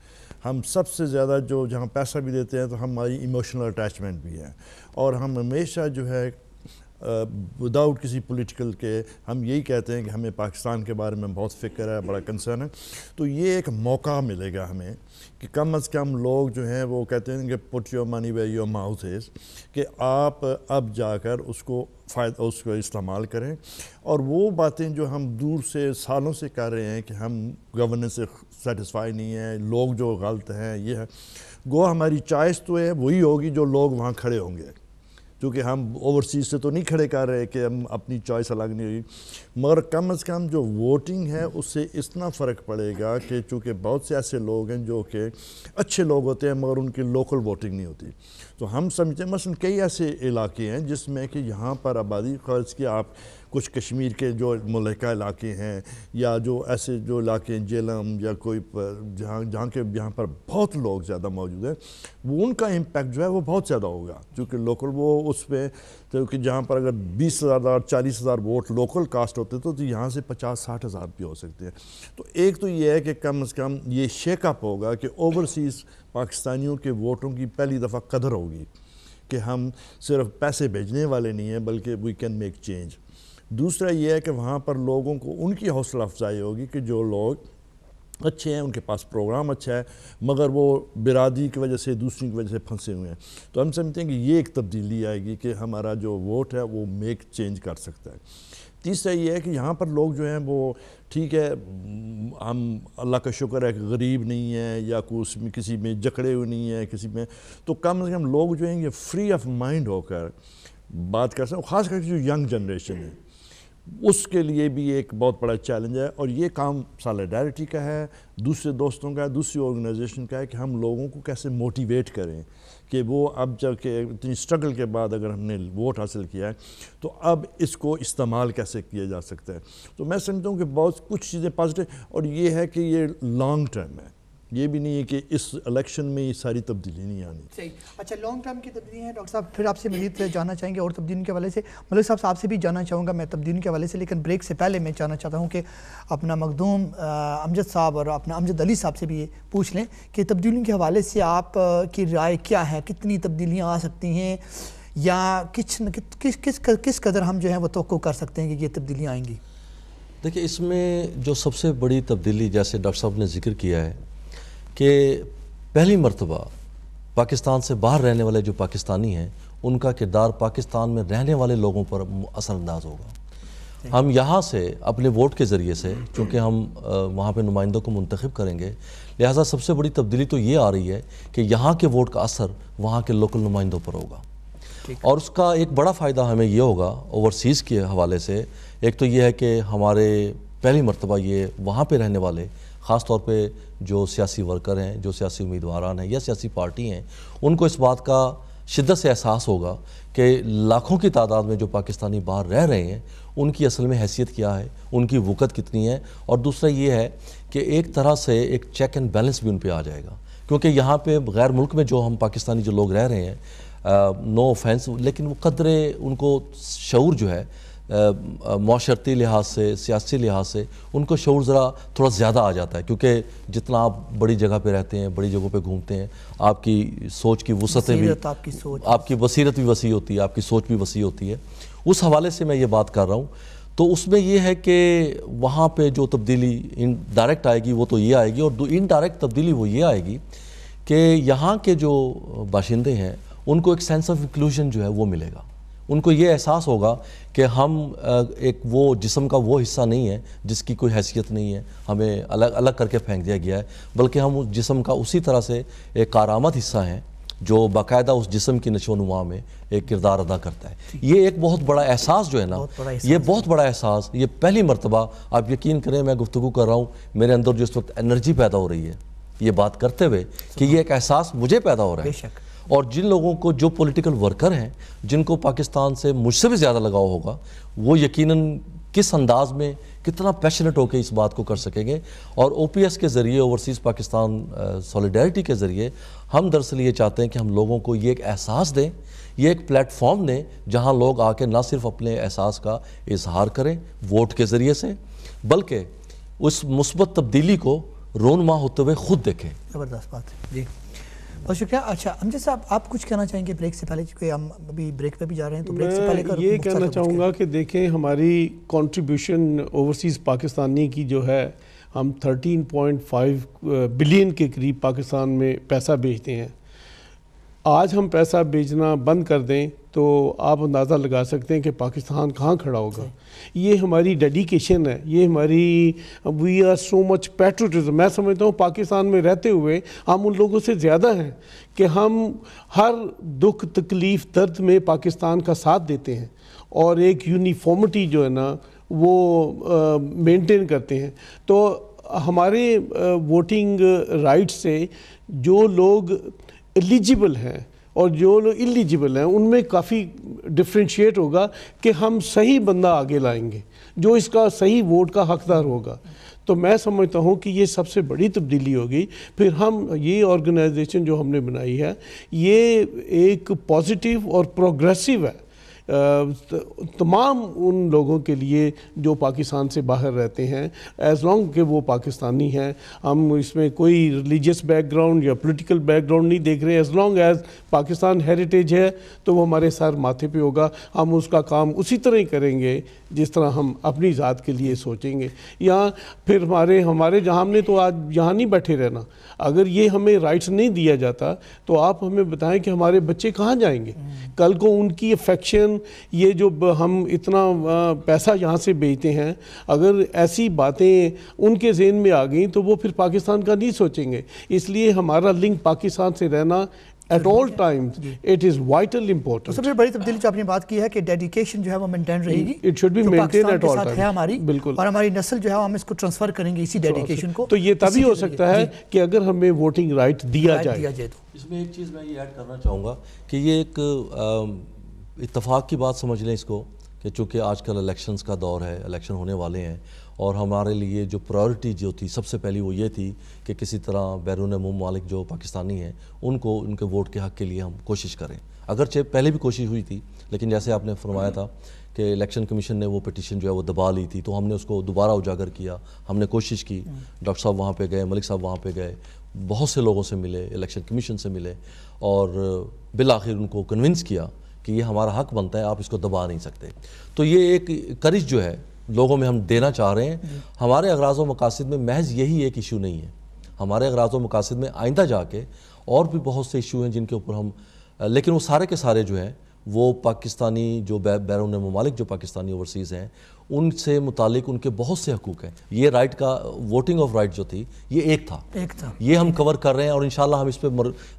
ہم سب سے زیادہ جو جہاں پیسہ بھی دیتے ہیں تو ہماری ایموشنل اٹیچمنٹ بھی ہے، اور ہم ہمیشہ جو ہے وداؤٹ کسی پولیٹیکل کے ہم یہی کہتے ہیں کہ ہمیں پاکستان کے بارے میں بہت فکر ہے، بڑا کنسرن ہے۔ تو یہ ایک موقع ملے گا ہمیں کہ کم از کم لوگ جو ہیں وہ کہتے ہیں کہ put your money where your mouth is, کہ آپ اب جا کر اس کو استعمال کریں، اور وہ باتیں جو ہم دور سے سالوں سے کر رہے ہیں کہ ہم گورننس سے سیٹسفائی نہیں ہیں، لوگ جو غلط ہیں یہ ہے، گو ہماری چوائس تو ہے وہی ہوگی جو لوگ وہاں کھڑے ہوں گے، کیونکہ ہم اوورسیز سے تو نہیں کھڑے کر رہے کہ ہم اپنی چوائس الگ نہیں ہوئی، مگر کم از کم جو ووٹنگ ہے اس سے اتنا فرق پڑے گا کہ چونکہ بہت سے ایسے لوگ ہیں جو کہ اچھے لوگ ہوتے ہیں مگر ان کی لوکل ووٹنگ نہیں ہوتی، تو ہم سمجھتے ہیں مثلاً کئی ایسے علاقے ہیں جس میں کہ یہاں پر آبادی خرچ کی آپ کچھ کشمیر کے جو ملکہ علاقے ہیں یا جو ایسے جو علاقے ہیں جیلم یا کوئی جہاں پر بہت لوگ زیادہ موجود ہیں، وہ ان کا امپیکٹ جو ہے وہ بہت زیادہ ہوگا، چونکہ لوکل وہ اس پہ کیونکہ جہاں پر اگر 20,000 40,000 ووٹ لوکل کاسٹ ہوتے تو یہاں سے 50-60 ہزار بھی ہو سکتے ہیں۔ تو ایک تو یہ ہے کہ کم از کم یہ شیک اپ ہوگا کہ اوورسیز پاکستانیوں کے ووٹوں کی پہلی دفعہ قدر ہوگی کہ ہم صرف پیسے بھیجنے والے نہیں ہیں بلکہ وی کین میک چینج۔ دوسرا یہ ہے کہ وہاں پر لوگوں کو ان کی حوصلہ افزائی ہوگی کہ جو لوگ اچھے ہیں، ان کے پاس پروگرام اچھا ہے، مگر وہ برادری کی وجہ سے دوسری کی وجہ سے پھنسے ہوئے ہیں، تو ہم سمجھتے ہیں کہ یہ ایک تبدیلی آئے گی کہ ہمارا جو ووٹ ہے وہ میک چینج کر سکتا ہے۔ تیسرا یہ ہے کہ یہاں پر لوگ جو ہیں وہ ٹھیک ہے، ہم اللہ کا شکر ہے کہ غریب نہیں ہیں یا کسی میں جکڑے ہوئے نہیں ہیں کسی میں، تو کم از کم لوگ جو ہیں یہ فری آف مائنڈ ہو کر بات کر سکتے ہیں، خاص کر کے جو ینگ جنریشن ہے اس کے لیے بھی ایک بہت بڑا چیلنج ہے، اور یہ کام سالیڈیرٹی کا ہے، دوسرے دوستوں کا ہے، دوسری آرگنائزیشن کا ہے کہ ہم لوگوں کو کیسے موٹیویٹ کریں کہ وہ اب جب کہ اتنی اسٹرگل کے بعد اگر ہم نے ووٹ حاصل کیا ہے تو اب اس کو استعمال کیسے کیا جا سکتا ہے۔ تو میں سمجھتا ہوں کہ بہت کچھ چیزیں پازیٹیو، اور یہ ہے کہ یہ لانگ ٹرم ہے، یہ بھی نہیں ہے کہ اس الیکشن میں یہ ساری تبدیلی نہیں آنی۔ صحیح، اچھا لانگ ٹرم کی تبدیلی ہے ڈاکٹر صاحب، پھر آپ سے مزید جاننا چاہیں گے اور تبدیلی کے حوالے سے ملک صاحب آپ سے بھی جاننا چاہوں گا میں تبدیلی کے حوالے سے، لیکن بریک سے پہلے میں جاننا چاہتا ہوں کہ اپنا مخدوم امجد صاحب اور اپنا امجد علی صاحب سے بھی یہ پوچھ لیں کہ تبدیلی کے حوالے سے آپ کی رائے کیا ہے، کتنی تبدیلیاں آ سکتی ہیں، یا کس قدر ہم جو ہیں وہ توقع کر سکتے ہیں کہ یہ تبدیلیاں آئیں گی؟ دیکھیں اس میں جو سب سے بڑی تبدیلی جیسے ڈاکٹر صاحب نے ذکر کیا ہے کہ پہلی مرتبہ پاکستان سے باہر رہنے والے جو پاکستانی ہیں ان کا کردار پاکستان میں رہنے والے لوگوں پر اثر انداز ہوگا۔ ہم یہاں سے اپنے ووٹ کے ذریعے سے چونکہ ہم وہاں پہ نمائندوں کو منتخب کریں گے، لہٰذا سب سے بڑی تبدیلی تو یہ آ رہی ہے کہ یہاں کے ووٹ کا اثر وہاں کے لوکل نمائندوں پر ہوگا، اور اس کا ایک بڑا فائدہ ہمیں یہ ہوگا اوورسیز کے حوالے سے۔ ایک تو یہ ہے کہ ہمارے پہلی مرتبہ یہ وہاں پہ رہنے والے خاص طور پہ جو سیاسی ورکر ہیں، جو سیاسی امیدواران ہیں یا سیاسی پارٹی ہیں، ان کو اس بات کا شدت سے احساس ہوگا کہ لاکھوں کی تعداد میں جو پاکستانی باہر رہ رہے ہیں ان کی اصل میں حیثیت کیا ہے، ان کی وقت کتنی ہے، اور دوسرا یہ ہے کہ ایک طرح سے ایک چیک اینڈ بیلنس بھی ان پہ آ جائے گا، کیونکہ یہاں پہ غیر ملک میں جو ہم پاکستانی جو لوگ رہ رہے ہیں، نو آفینس، لیکن وہ قدرے ان کو شعور جو ہے معاشرتی لحاظ سے سیاسی لحاظ سے ان کو شعور ذرا تھوڑا زیادہ آ جاتا ہے، کیونکہ جتنا آپ بڑی جگہ پہ رہتے ہیں، بڑی جگہوں پہ گھومتے ہیں، آپ کی سوچ کی وسعتیں بھی، آپ کی بصیرت بھی وسیع ہوتی ہے، آپ کی سوچ بھی وسیع ہوتی ہے. اس حوالے سے میں یہ بات کر رہا ہوں. تو اس میں یہ ہے کہ وہاں پہ جو تبدیلی ڈائریکٹ آئے گی وہ تو یہ آئے گی، اور انڈائریکٹ تبدیلی وہ یہ آئے گی کہ یہاں کے جو باشندے ہیں ان کو ایک سینس آف انکلوژن جو ہے وہ ملے گا. ان کو یہ احساس ہوگا کہ ہم ایک وہ جسم کا وہ حصہ نہیں ہے جس کی کوئی حیثیت نہیں ہے، ہمیں الگ الگ کر کے پھینک دیا گیا ہے، بلکہ ہم اس جسم کا اسی طرح سے ایک کارآمد حصہ ہیں جو باقاعدہ اس جسم کی نشو و نما میں ایک کردار ادا کرتا ہے. یہ ایک بہت بڑا احساس جو ہے نا، یہ بہت بڑا احساس، یہ پہلی مرتبہ آپ یقین کریں میں گفتگو کر رہا ہوں، میرے اندر جو اس وقت انرجی پیدا ہو رہی ہے یہ بات کرتے ہوئے کہ یہ ایک احساس مجھے پیدا ہو رہا ہے. اور جن لوگوں کو، جو پولیٹیکل ورکر ہیں جن کو پاکستان سے مجھ سے بھی زیادہ لگاؤ ہوگا، وہ یقیناً کس انداز میں کتنا پیشنٹ ہو کے اس بات کو کر سکیں گے. اور او پی ایس کے ذریعے، اوورسیز پاکستان سولیڈیرٹی کے ذریعے ہم دراصل یہ چاہتے ہیں کہ ہم لوگوں کو یہ ایک احساس دیں، یہ ایک پلیٹ فارم دیں جہاں لوگ آ کے نہ صرف اپنے احساس کا اظہار کریں ووٹ کے ذریعے سے، بلکہ اس مثبت تبدیلی کو رونما ہوتے ہوئے خود دیکھیں. زبردست بات ہے جی، بہت شکریہ. اچھا امجد صاحب، آپ کچھ کہنا چاہیں گے بریک سے پہلے، کیونکہ ہم ابھی بریک پہ بھی جا رہے ہیں تو بریک سے پہلے میں یہ کہنا چاہوں گا کہ دیکھیں ہماری کنٹریبیوشن اوورسیز پاکستانی کی جو ہے، ہم 13.5 بلین کے قریب پاکستان میں پیسہ بھیجتے ہیں. آج ہم پیسہ بھیجنا بند کر دیں تو آپ اندازہ لگا سکتے ہیں کہ پاکستان کہاں کھڑا ہوگا. یہ ہماری ڈیڈیکیشن ہے، یہ ہماری we are so much patriotism. میں سمجھتا ہوں پاکستان میں رہتے ہوئے ہم ان لوگوں سے زیادہ ہیں کہ ہم ہر دکھ تکلیف درد میں پاکستان کا ساتھ دیتے ہیں اور ایک یونیفارمٹی جو ہے نا وہ مینٹین کرتے ہیں. تو ہمارے ووٹنگ رائٹ سے جو لوگ ایلیجیبل ہیں اور جو لوگ ایلیجیبل ہیں ان میں کافی ڈفرینشیٹ ہوگا کہ ہم صحیح بندہ آگے لائیں گے جو اس کا صحیح ووٹ کا حقدار ہوگا. تو میں سمجھتا ہوں کہ یہ سب سے بڑی تبدیلی ہوگی. پھر ہم یہ آرگنائزیشن جو ہم نے بنائی ہے یہ ایک پازیٹیو اور پروگریسو ہے تمام ان لوگوں کے لیے جو پاکستان سے باہر رہتے ہیں، ایز لانگ کہ وہ پاکستانی ہیں. ہم اس میں کوئی ریلیجیس بیک گراؤنڈ یا پولیٹیکل بیک گراؤنڈ نہیں دیکھ رہے. As long as Pakistan heritage ہے تو وہ ہمارے سر ماتھے پہ ہوگا. ہم اس کا کام اسی طرح ہی کریں گے جس طرح ہم اپنی ذات کے لیے سوچیں گے. یا پھر ہمارے جہاں ہم نے تو آج یہاں نہیں بیٹھے رہنا. اگر یہ ہمیں رائٹس نہیں دیا جاتا تو آپ ہمیں بتائیں کہ ہمارے بچے کہاں جائیں گے کل کو. ان کی افیکشن، یہ جو ہم اتنا پیسہ یہاں سے بھیجتے ہیں، اگر ایسی باتیں ان کے ذہن میں آ گئیں تو وہ پھر پاکستان کا نہیں سوچیں گے. اس لیے ہمارا لنک پاکستان سے رہنا at all times it is vital important. سب سے بڑی تبدیلی جو آپ نے بات کی ہے کہ ڈیڈیکیشن جو ہے وہ مینٹین رہے گی. It should be maintained at all times. ہے ہماری، بالکل. اور ہماری نسل جو ہے ہم اس کو ٹرانسفر کریں گے اسی ڈیڈیکیشن کو. تو یہ تبھی ہو سکتا ہے کہ اگر ہمیں ووٹنگ رائٹ دیا جائے. اس میں ایک چیز میں یہ ایڈ کرنا چاہوں گا کہ یہ ایک اتفاق کی بات سمجھ لیں اس کو، کہ چونکہ آج کل الیکشنز کا دور ہے، الیکشن ہونے والے ہیں، اور ہمارے لیے جو پرائیورٹی جو تھی سب سے پہلی وہ یہ تھی کہ کسی طرح بیرون ممالک جو پاکستانی ہیں ان کو ان کے ووٹ کے حق کے لیے ہم کوشش کریں. اگرچہ پہلے بھی کوشش ہوئی تھی، لیکن جیسے آپ نے فرمایا تھا کہ الیکشن کمیشن نے وہ پٹیشن جو ہے وہ دبا لی تھی، تو ہم نے اس کو دوبارہ اجاگر کیا. ہم نے کوشش کی، ڈاکٹر صاحب وہاں پہ گئے، ملک صاحب وہاں پہ گئے، بہت سے لوگوں سے ملے، الیکشن کمیشن سے ملے، اور بالآخر ان کو کنونس کیا کہ یہ ہمارا حق بنتا ہے، آپ اس کو دبا نہیں سکتے. تو یہ ایک کرج جو ہے لوگوں میں ہم دینا چاہ رہے ہیں. ہمارے اغراض و مقاصد میں محض یہی ایک ایشو نہیں ہے. ہمارے اغراض و مقاصد میں آئندہ جا کے اور بھی بہت سے ایشو ہیں جن کے اوپر ہم، لیکن وہ سارے کے سارے جو ہیں وہ پاکستانی جو بیرون ممالک جو پاکستانی اوورسیز ہیں ان سے متعلق ان کے بہت سے حقوق ہیں. یہ رائٹ کا ووٹنگ آف رائٹ جو تھی یہ ایک تھا، یہ ہم کور کر رہے ہیں، اور انشاءاللہ ہم اس پہ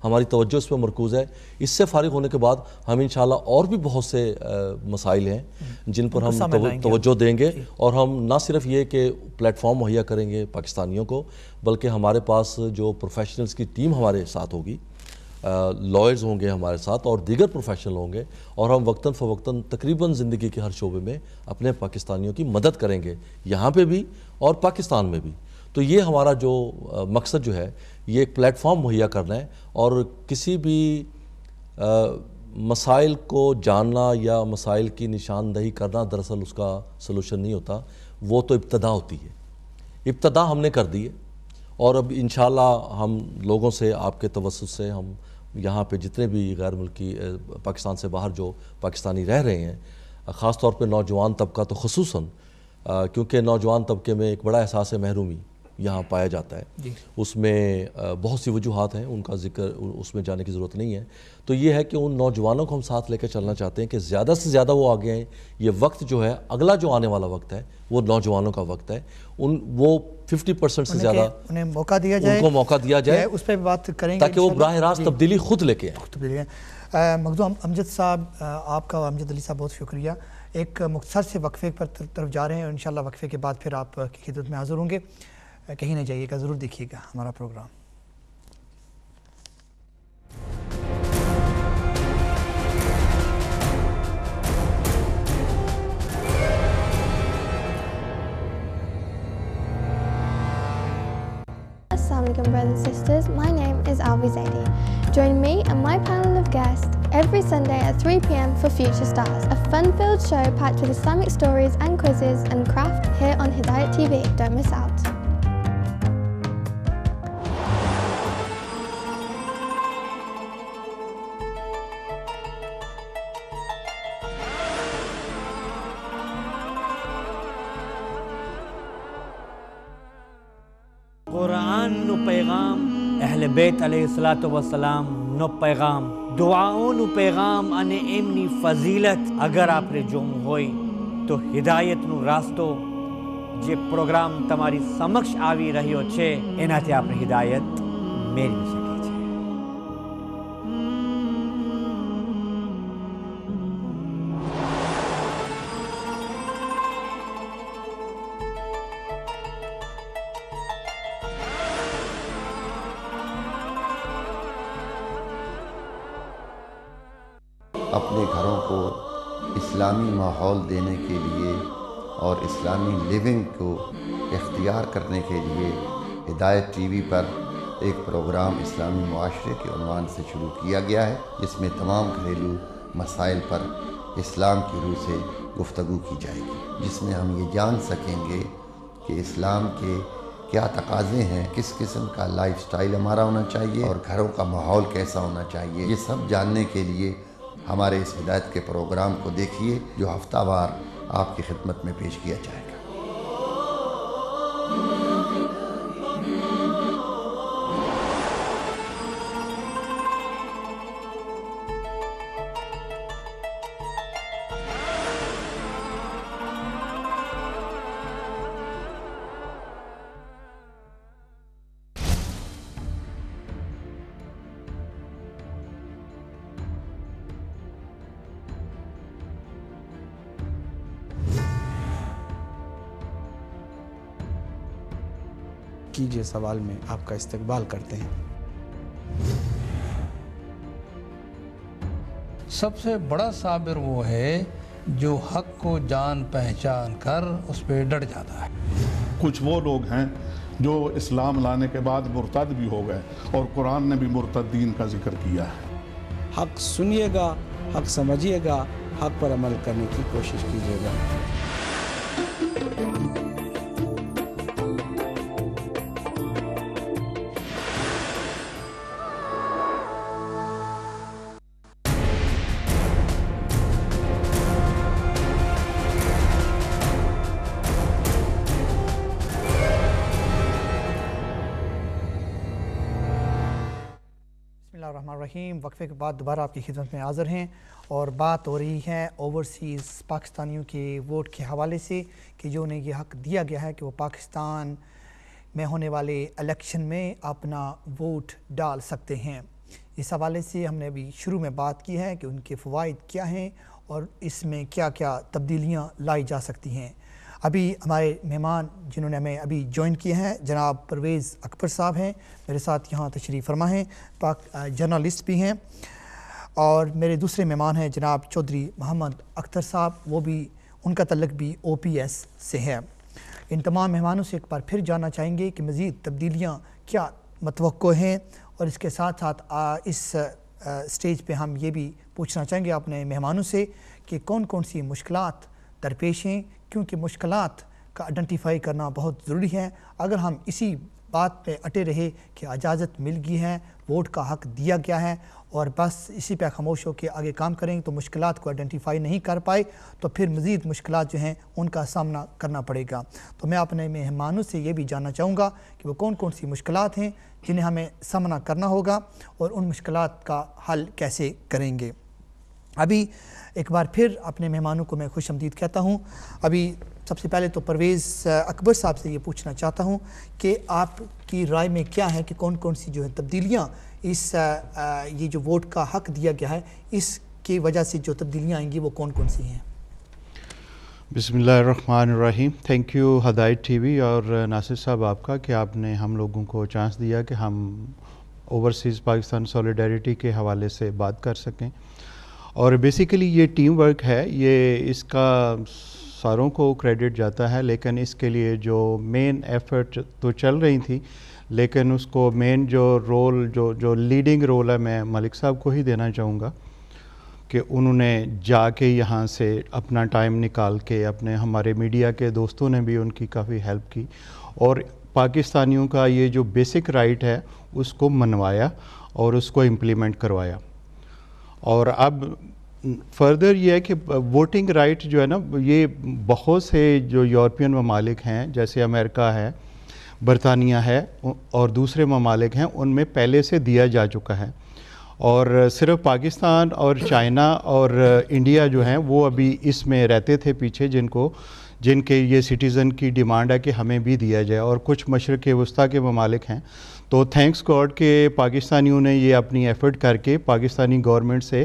ہماری توجہ اس پہ مرکوز ہے. اس سے فارغ ہونے کے بعد ہم انشاءاللہ اور بھی بہت سے مسائل ہیں جن پر ہم توجہ دیں گے، اور ہم نہ صرف یہ کہ پلیٹ فارم مہیا کریں گے پاکستانیوں کو، بلکہ ہمارے پاس جو پروفیشنلز کی ٹیم ہمارے ساتھ ہوگی، لائرز ہوں گے ہمارے ساتھ اور دیگر پروفیشنل ہوں گے، اور ہم وقتاً فوقتاً تقریباً زندگی کے ہر شعبے میں اپنے پاکستانیوں کی مدد کریں گے، یہاں پہ بھی اور پاکستان میں بھی. تو یہ ہمارا جو مقصد جو ہے یہ ایک پلیٹ فارم مہیا کرنا ہے، اور کسی بھی مسائل کو جاننا یا مسائل کی نشاندہی کرنا دراصل اس کا سلوشن نہیں ہوتا، وہ تو ابتدا ہوتی ہے. ابتدا ہم نے کر دی ہے، اور اب انشاءاللہ ہم لوگوں سے، آپ کے توسط سے، ہم یہاں پہ جتنے بھی غیر ملکی پاکستان سے باہر جو پاکستانی رہ رہے ہیں، خاص طور پہ نوجوان طبقہ تو خصوصاً، کیونکہ نوجوان طبقے میں ایک بڑا احساس محرومی یہاں پایا جاتا ہے. اس میں بہت سی وجوہات ہیں، ان کا ذکر اس میں جانے کی ضرورت نہیں ہے. تو یہ ہے کہ ان نوجوانوں کو ہم ساتھ لے کے چلنا چاہتے ہیں کہ زیادہ سے زیادہ وہ آگے آئیں. یہ وقت جو ہے، اگلا جو آنے والا وقت ہے، وہ نوجوانوں کا وقت ہے. وہ 50% سے زیادہ انہیں موقع دیا جائے، ان کو موقع دیا جائے، اس پہ بات کریں گے تاکہ وہ براہ راست تبدیلی خود لے کے آئیں. مخدوم امجد صاحب، آپ کا امجد علی صاحب بہت شکریہ. ایک مختصر سے وقفے پر طرف جا رہے ہیں، اور انشاءاللہ وقفے کے بعد پھر آپ کی خدمت میں حاضر ہوں گے. کہیں نہ جائیے گا، ضرور دیکھیے گا ہمارا programme. Assalamualaikum brothers and sisters, my name is Alvi Zaidi. Join me and my panel of guests every Sunday at 3 p.m. for Future Stars, a fun-filled show packed with Islamic stories and quizzes and craft here on Hidayat TV. Don't miss out. قرآن نو پیغام، اہل بیت علیہ الصلاۃ والسلام نو پیغام، دعاؤں نو پیغام انے امنی فضیلت. اگر آپ نے جوم ہوئی تو ہدایت نو راستو جے پروگرام تمہاری سمکش آوی رہی ہو چھے، انہاتے آپ نے ہدایت میری بھی سکی چھے. اپنے گھروں کو اسلامی ماحول دینے کے لیے اور اسلامی لیونگ کو اختیار کرنے کے لیے ہدایت ٹی وی پر ایک پروگرام اسلامی معاشرے کے عنوان سے شروع کیا گیا ہے، جس میں تمام گھریلو مسائل پر اسلام کی روح سے گفتگو کی جائے گی، جس میں ہم یہ جان سکیں گے کہ اسلام کے کیا تقاضے ہیں، کس قسم کا لائف سٹائل ہمارا ہونا چاہیے اور گھروں کا ماحول کیسا ہونا چاہیے. یہ سب جاننے کے لیے ہمارے اس ہدایت کے پروگرام کو دیکھیے، جو ہفتہ وار آپ کی خدمت میں پیش کیا جائے گا. کیجئے سوال میں آپ کا استقبال کرتے ہیں. سب سے بڑا صابر وہ ہے جو حق کو جان پہچان کر اس پہ ڈٹ جاتا ہے. کچھ وہ لوگ ہیں جو اسلام لانے کے بعد مرتد بھی ہو گئے، اور قرآن نے بھی مرتدین کا ذکر کیا ہے. حق سنیے گا، حق سمجھیے گا، حق پر عمل کرنے کی کوشش کیجیے گا. وقفے کے بعد دوبارہ آپ کی خدمت میں حاضر ہیں، اور بات ہو رہی ہے اوورسیز پاکستانیوں کے ووٹ کے حوالے سے، کہ جو انہیں یہ حق دیا گیا ہے کہ وہ پاکستان میں ہونے والے الیکشن میں اپنا ووٹ ڈال سکتے ہیں. اس حوالے سے ہم نے ابھی شروع میں بات کی ہے کہ ان کے فوائد کیا ہیں اور اس میں کیا کیا تبدیلیاں لائی جا سکتی ہیں. ابھی ہمارے مہمان جنہوں نے ہمیں ابھی جوائن کیے ہیں، جناب پرویز اکبر صاحب ہیں، میرے ساتھ یہاں تشریف فرما ہیں، جرنلسٹ بھی ہیں، اور میرے دوسرے مہمان ہیں جناب چودھری محمد اختر صاحب، وہ بھی ان کا تعلق بھی او پی ایس سے ہے. ان تمام مہمانوں سے ایک بار پھر جاننا چاہیں گے کہ مزید تبدیلیاں کیا متوقع ہیں، اور اس کے ساتھ ساتھ اس اسٹیج پہ ہم یہ بھی پوچھنا چاہیں گے اپنے مہمانوں سے کہ کون کون سی مشکلات درپیش ہیں، کیونکہ مشکلات کا آئیڈینٹیفائی کرنا بہت ضروری ہے۔ اگر ہم اسی بات پہ اٹے رہے کہ اجازت مل گئی ہے، ووٹ کا حق دیا گیا ہے اور بس اسی پہ خاموش ہو کے آگے کام کریں تو مشکلات کو آئیڈینٹیفائی نہیں کر پائے تو پھر مزید مشکلات جو ہیں ان کا سامنا کرنا پڑے گا۔ تو میں اپنے مہمانوں سے یہ بھی جاننا چاہوں گا کہ وہ کون کون سی مشکلات ہیں جنہیں ہمیں سامنا کرنا ہوگا اور ان مشکلات کا حل کیسے کریں گے۔ ابھی ایک بار پھر اپنے مہمانوں کو میں خوش آمدید کہتا ہوں۔ ابھی سب سے پہلے تو پرویز اکبر صاحب سے یہ پوچھنا چاہتا ہوں کہ آپ کی رائے میں کیا ہے کہ کون کون سی جو ہے تبدیلیاں اس یہ جو ووٹ کا حق دیا گیا ہے اس کی وجہ سے جو تبدیلیاں آئیں گی وہ کون کون سی ہیں؟ بسم اللہ الرحمن الرحیم۔ تھینک یو ہدایت ٹی وی اور ناصر صاحب آپ کا کہ آپ نے ہم لوگوں کو چانس دیا کہ ہم اوورسیز پاکستان سولیڈیریٹی کے حوالے سے بات کر سکیں، اور بیسیکلی یہ ٹیم ورک ہے، یہ اس کا ساروں کو کریڈٹ جاتا ہے، لیکن اس کے لیے جو مین ایفرٹ تو چل رہی تھی لیکن اس کو مین جو رول جو لیڈنگ رول ہے میں ملک صاحب کو ہی دینا چاہوں گا کہ انہوں نے جا کے یہاں سے اپنا ٹائم نکال کے اپنے ہمارے میڈیا کے دوستوں نے بھی ان کی کافی ہیلپ کی اور پاکستانیوں کا یہ جو بیسک رائٹ ہے اس کو منوایا اور اس کو امپلیمنٹ کروایا۔ اور اب فردر یہ ہے کہ ووٹنگ رائٹ جو ہے نا، یہ بہت سے جو یورپین ممالک ہیں جیسے امریکہ ہے، برطانیہ ہے اور دوسرے ممالک ہیں، ان میں پہلے سے دیا جا چکا ہے، اور صرف پاکستان اور چائنا اور انڈیا جو ہیں وہ ابھی اس میں رہتے تھے پیچھے، جن کے یہ سٹیزن کی ڈیمانڈ ہے کہ ہمیں بھی دیا جائے، اور کچھ مشرق وسطیٰ کے ممالک ہیں۔ تو تھینکس گاڈ کہ پاکستانیوں نے یہ اپنی ایفرٹ کر کے پاکستانی گورنمنٹ سے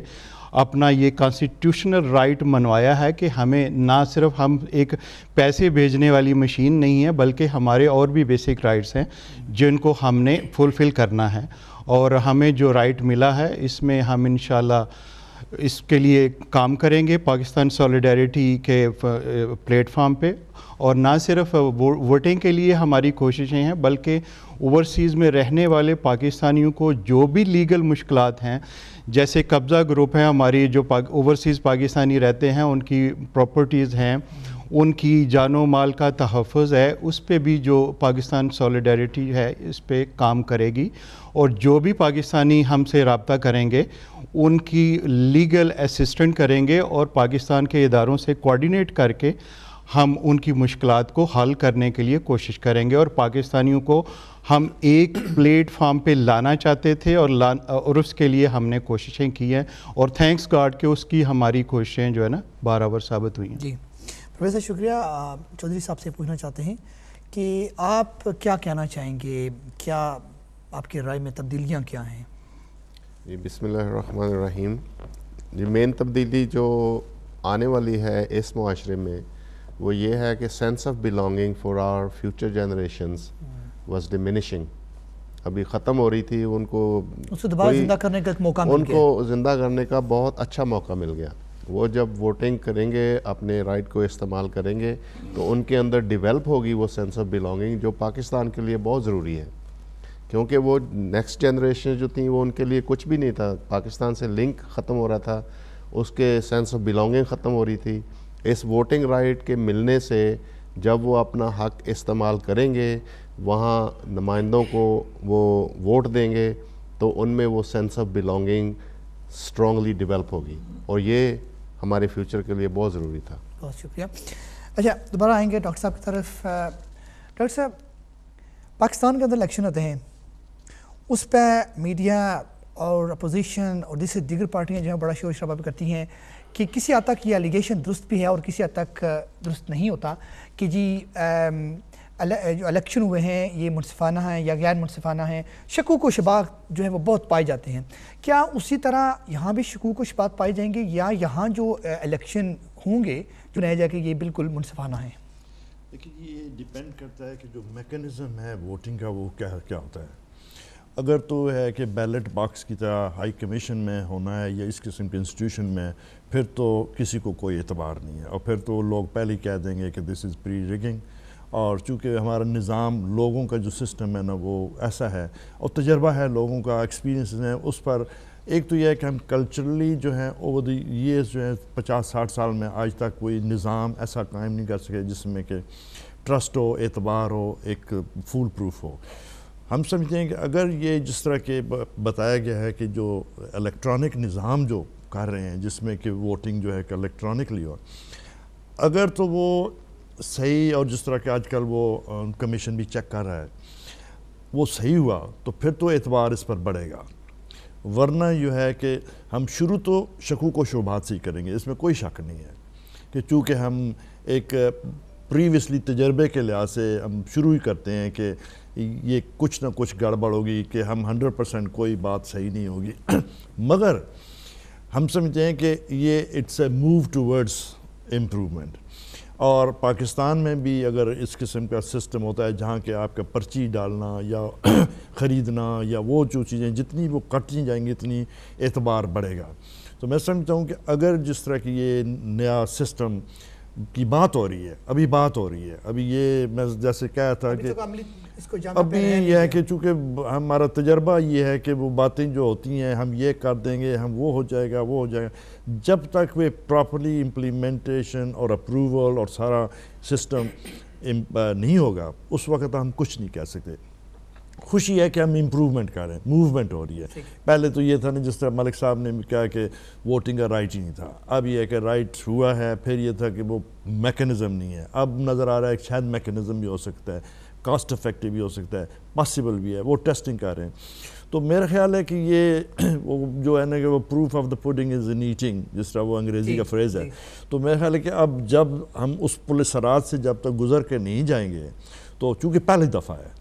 اپنا یہ کانسٹیٹیوشنل رائٹ منوایا ہے کہ ہمیں نہ صرف ہم ایک پیسے بھیجنے والی مشین نہیں ہے بلکہ ہمارے اور بھی بیسک رائٹس ہیں جن کو ہم نے فلفل کرنا ہے، اور ہمیں جو رائٹ ملا ہے اس میں ہم انشاءاللہ اس کے لیے کام کریں گے پاکستان سولیڈیریٹی کے پلیٹ فارم پہ، اور نہ صرف ووٹنگ کے لیے ہماری کوششیں ہیں بلکہ اوورسیز میں رہنے والے پاکستانیوں کو جو بھی لیگل مشکلات ہیں، جیسے قبضہ گروپ ہیں ہماری جو اوورسیز پاکستانی رہتے ہیں، ان کی پراپرٹیز ہیں، ان کی جان و مال کا تحفظ ہے، اس پہ بھی جو پاکستان سولیڈیریٹی ہے اس پہ کام کرے گی، اور جو بھی پاکستانی ہم سے رابطہ کریں گے ان کی لیگل اسسٹنٹ کریں گے اور پاکستان کے اداروں سے کوارڈینیٹ کر کے ہم ان کی مشکلات کو حل کرنے کے لیے کوشش کریں گے، اور پاکستانیوں کو ہم ایک پلیٹ فارم پہ لانا چاہتے تھے اور اس کے لیے ہم نے کوششیں کی ہیں، اور تھینکس گاڈ کہ اس کی ہماری کوششیں جو ہے نا برابر ثابت ہوئی ہیں۔ جی پروفیسر شکریہ۔ چودھری صاحب سے پوچھنا چاہتے ہیں کہ آپ کیا کہنا چاہیں گے، کیا آپ کی رائے میں تبدیلیاں کیا ہیں؟ جی بسم اللہ الرحمن الرحیم۔ جی مین تبدیلی جو آنے والی ہے اس معاشرے میں وہ یہ ہے کہ sense of belonging for our future generations was diminishing, ابھی ختم ہو رہی تھی، ان کو دوبارہ زندہ کرنے کا ایک موقع مل گیا، ان کو زندہ کرنے کا بہت اچھا موقع مل گیا۔ وہ جب ووٹنگ کریں گے، اپنے رائٹ کو استعمال کریں گے تو ان کے اندر ڈیولپ ہوگی وہ سینس آف بلانگنگ جو پاکستان کے لیے بہت ضروری ہے، کیونکہ وہ نیکسٹ جنریشن جو تھیں وہ ان کے لیے کچھ بھی نہیں تھا، پاکستان سے لنک ختم ہو رہا تھا، اس کے سینس آف بلانگنگ ختم ہو رہی تھی۔ اس ووٹنگ رائٹ کے ملنے سے جب وہ اپنا حق استعمال کریں گے، وہاں نمائندوں کو وہ ووٹ دیں گے تو ان میں وہ sense of belonging strongly develop ہوگی، اور یہ ہمارے فیوچر کے لیے بہت ضروری تھا۔ بہت شکریہ۔ اچھا دوبارہ آئیں گے ڈاکٹر صاحب کی طرف۔ ڈاکٹر صاحب، پاکستان کے اندر الیکشن ہوتے ہیں، اس پہ میڈیا اور اپوزیشن اور دیگر پارٹیاں جو ہیں بڑا شور شرابہ کرتی ہیں کہ کسی حد تک یہ الیگیشن درست بھی ہے اور کسی حد تک درست نہیں ہوتا کہ جی جو الیکشن ہوئے ہیں یہ منصفانہ ہیں یا غیر منصفانہ ہیں، شکوک و شبہات جو ہیں وہ بہت پائے جاتے ہیں۔ کیا اسی طرح یہاں بھی شکوک و شبہات پائے جائیں گے یا یہاں جو الیکشن ہوں گے جو رہ جائے کہ یہ بالکل منصفانہ ہیں؟ دیکھیے یہ ڈیپینڈ کرتا ہے کہ جو میکنزم ہے ووٹنگ کا وہ کیا ہوتا ہے۔ اگر تو ہے کہ بیلٹ باکس کی طرح ہائی کمیشن میں ہونا ہے یا اس قسم کے انسٹیٹیوشن میں، پھر تو کسی کو کوئی اعتبار نہیں ہے، اور پھر تو لوگ پہلے ہی کہہ دیں گے کہ دس از پری ریگنگ، اور چونکہ ہمارا نظام لوگوں کا جو سسٹم ہے نا وہ ایسا ہے، اور تجربہ ہے لوگوں کا، ایکسپیرینس ہیں، اس پر ایک تو یہ ہے کہ ہم کلچرلی جو ہیں اوور دی ایئرز جو ہے 50-60 سال میں آج تک کوئی نظام ایسا قائم نہیں کر سکے جس میں کہ ٹرسٹ ہو، اعتبار ہو، ایک فول پروف ہو. ہم سمجھتے ہیں کہ اگر یہ جس طرح کے بتایا گیا ہے کہ جو الیکٹرانک نظام جو کر رہے ہیں جس میں کہ ووٹنگ جو ہے کہ الیکٹرانکلی ہو، اگر تو وہ صحیح، اور جس طرح کہ آج کل وہ کمیشن بھی چیک کر رہا ہے، وہ صحیح ہوا تو پھر تو اعتبار اس پر بڑھے گا. ورنہ یہ ہے کہ ہم شروع تو شکوک و شبہات سے ہی کریں گے، اس میں کوئی شک نہیں ہے کہ چونکہ ہم ایک پریویسلی تجربے کے لحاظ سے ہم شروع ہی کرتے ہیں کہ یہ کچھ نہ کچھ گڑبڑ ہوگی، کہ ہم 100% کوئی بات صحیح نہیں ہوگی. مگر ہم سمجھتے ہیں کہ یہ it's a move towards improvement. اور پاکستان میں بھی اگر اس قسم کا سسٹم ہوتا ہے جہاں کہ آپ کا پرچی ڈالنا یا خریدنا یا وہ جو چیزیں جتنی وہ کٹتی جائیں گی اتنی اعتبار بڑھے گا. تو میں سمجھتا ہوں کہ اگر جس طرح کی یہ نیا سسٹم کی بات ہو رہی ہے، ابھی بات ہو رہی ہے، ابھی یہ میں جیسے کہا تھا کہ ابھی یہ ہے کہ چونکہ ہمارا تجربہ یہ ہے کہ وہ باتیں جو ہوتی ہیں ہم یہ کر دیں گے، ہم وہ ہو جائے گا، وہ ہو جائے گا، جب تک وہ پراپرلی امپلیمنٹیشن اور اپروول اور سارا سسٹم نہیں ہوگا اس وقت ہم کچھ نہیں کہہ سکتے. خوشی ہے کہ ہم امپروومنٹ کر رہے ہیں، موومنٹ ہو رہی ہے. پہلے تو یہ تھا نا جس طرح ملک صاحب نے کہا کہ ووٹنگ کا رائٹ ہی نہیں تھا، اب یہ ہے کہ رائٹ ہوا ہے. پھر یہ تھا کہ وہ میکنزم نہیں ہے، اب نظر آ رہا ہے کہ شاید میکنزم بھی ہو سکتا ہے، کاسٹ افیکٹو بھی ہو سکتا ہے، پاسبل بھی ہے. وہ ٹیسٹنگ کر رہے ہیں. تو میرا خیال ہے کہ یہ وہ جو ہے نا کہ وہ proof of the putting is in eating, جس طرح وہ انگریزی کا فریز ہے. تو میرا خیال ہے کہ اب جب ہم اس پل صراط سے جب تک گزر کے نہیں جائیں گے، تو چونکہ پہلی دفعہ ہے،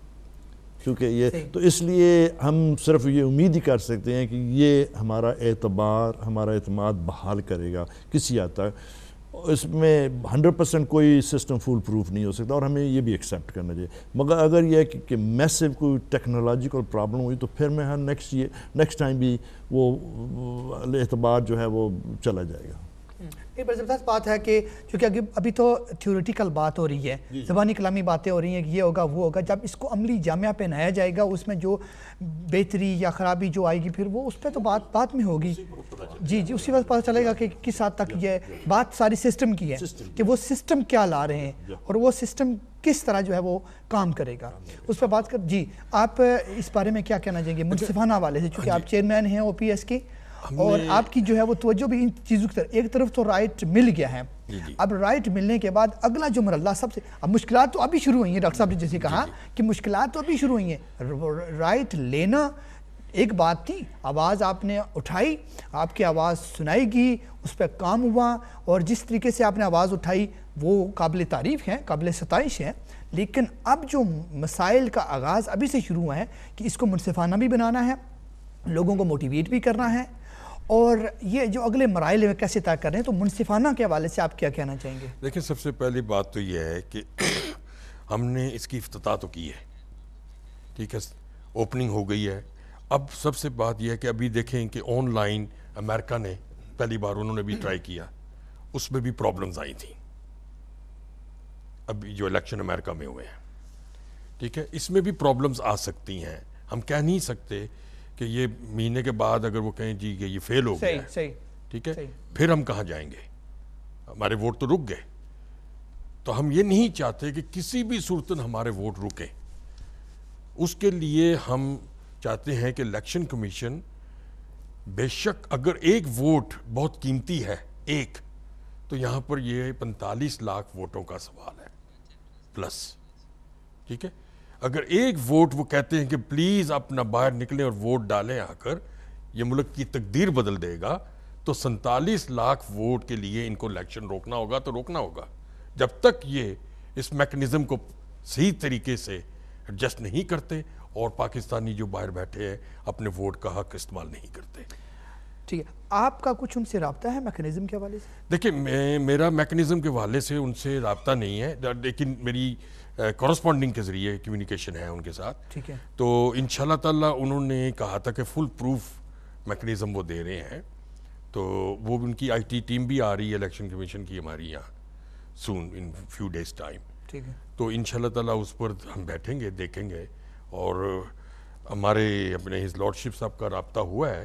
کیونکہ یہ تو اس لیے ہم صرف یہ امید ہی کر سکتے ہیں کہ یہ ہمارا اعتبار، ہمارا اعتماد بحال کرے گا کسی حد تک. اس میں 100% کوئی سسٹم فول پروف نہیں ہو سکتا اور ہمیں یہ بھی ایکسیپٹ کرنا چاہیے. مگر اگر یہ ہے کہ میسو کوئی ٹیکنالوجیکل پرابلم ہوئی تو پھر میں نیکسٹ ٹائم بھی وہ اعتبار جو ہے وہ چلا جائے گا. یہ بڑی زبردست بات ہے کہ چونکہ ابھی تو تھیوریٹیکل بات ہو رہی ہے، زبانی کلامی باتیں ہو رہی ہیں کہ یہ ہوگا وہ ہوگا. جب اس کو عملی جامعہ پہ نایا جائے گا اس میں جو بہتری یا خرابی جو آئے گی پھر وہ اس پہ تو بات میں ہوگی. جی اسی وقت پتہ چلے گا کہ کس حد تک یہ بات ساری سسٹم کی ہے کہ وہ سسٹم کیا لا رہے ہیں اور وہ سسٹم کس طرح جو ہے وہ کام کرے گا. اس پہ بات کر. جی آپ اس بارے میں کیا کہنا چاہیں گے منصفانہ حوالے سے، چونکہ آپ چیئرمین ہیں OPS کی اور آپ کی جو ہے وہ توجہ بھی ان چیزوں کی طرف. ایک طرف تو رائٹ مل گیا ہے، اب رائٹ ملنے کے بعد اگلا جو مرحلہ سب سے اب مشکلات تو ابھی شروع ہوئی ہیں. ڈاکٹر صاحب نے جیسے کہا کہ مشکلات تو ابھی شروع ہوئی ہیں. رائٹ لینا ایک بات تھی، آواز آپ نے اٹھائی، آپ کی آواز سنائی گئی، اس پہ کام ہوا اور جس طریقے سے آپ نے آواز اٹھائی وہ قابل تعریف ہے، قابل ستائش ہے. لیکن اب جو مسائل کا آغاز ابھی سے شروع ہوا ہے کہ اس کو منصفانہ بھی بنانا ہے، لوگوں کو موٹیویٹ بھی کرنا ہے اور یہ جو اگلے مراحل میں کیسے طے کر رہے ہیں. تو منصفانہ کے حوالے سے آپ کیا کہنا چاہیں گے؟ دیکھیں سب سے پہلی بات تو یہ ہے کہ ہم نے اس کی افتتاح تو کی ہے، ٹھیک ہے، اوپننگ ہو گئی ہے. اب سب سے بات یہ ہے کہ ابھی دیکھیں کہ آن لائن امریکہ نے پہلی بار انہوں نے بھی ٹرائی کیا، اس میں بھی پرابلمز آئی تھیں. ابھی جو الیکشن امریکہ میں ہوئے ہیں، ٹھیک ہے، اس میں بھی پرابلمز آ سکتی ہیں. ہم کہہ نہیں سکتے کہ یہ مہینے کے بعد اگر وہ کہیں جی کہ یہ فیل ہو گیا ہے، ٹھیک ہے، پھر ہم کہاں جائیں گے؟ ہمارے ووٹ تو رک گئے. تو ہم یہ نہیں چاہتے کہ کسی بھی صورتاً ہمارے ووٹ رکیں. اس کے لیے ہم چاہتے ہیں کہ الیکشن کمیشن بے شک اگر ایک ووٹ بہت قیمتی ہے ایک، تو یہاں پر یہ 45 لاکھ ووٹوں کا سوال ہے پلس، ٹھیک ہے. اگر ایک ووٹ وہ کہتے ہیں کہ پلیز اپنا باہر نکلیں اور ووٹ ڈالیں آ کر، یہ ملک کی تقدیر بدل دے گا، تو 47 لاکھ ووٹ کے لیے ان کو الیکشن روکنا ہوگا تو روکنا ہوگا. جب تک یہ اس میکنزم کو صحیح طریقے سے ایڈجسٹ نہیں کرتے اور پاکستانی جو باہر بیٹھے ہیں اپنے ووٹ کا حق استعمال نہیں کرتے. ٹھیک ہے، آپ کا کچھ ان سے رابطہ ہے میکنزم کے حوالے سے؟ دیکھیں میرا میکنزم کے حوالے سے ان سے رابطہ نہیں ہے، لیکن میری کورسپونڈنگ کے ذریعے کمیونیکیشن ہے ان کے ساتھ. ٹھیک ہے. تو انشاءاللہ تعالیٰ انہوں نے کہا تھا کہ فل پروف میکنزم وہ دے رہے ہیں. تو وہ ان کی IT ٹیم بھی آ رہی ہے الیکشن کمیشن کی ہماری یہاں سون ان فیو ڈیز ٹائم. ٹھیک ہے. تو انشاءاللہ تعالیٰ اس پر ہم بیٹھیں گے، دیکھیں گے. اور ہمارے اپنے ہز لارڈشپ صاحب کا رابطہ ہوا ہے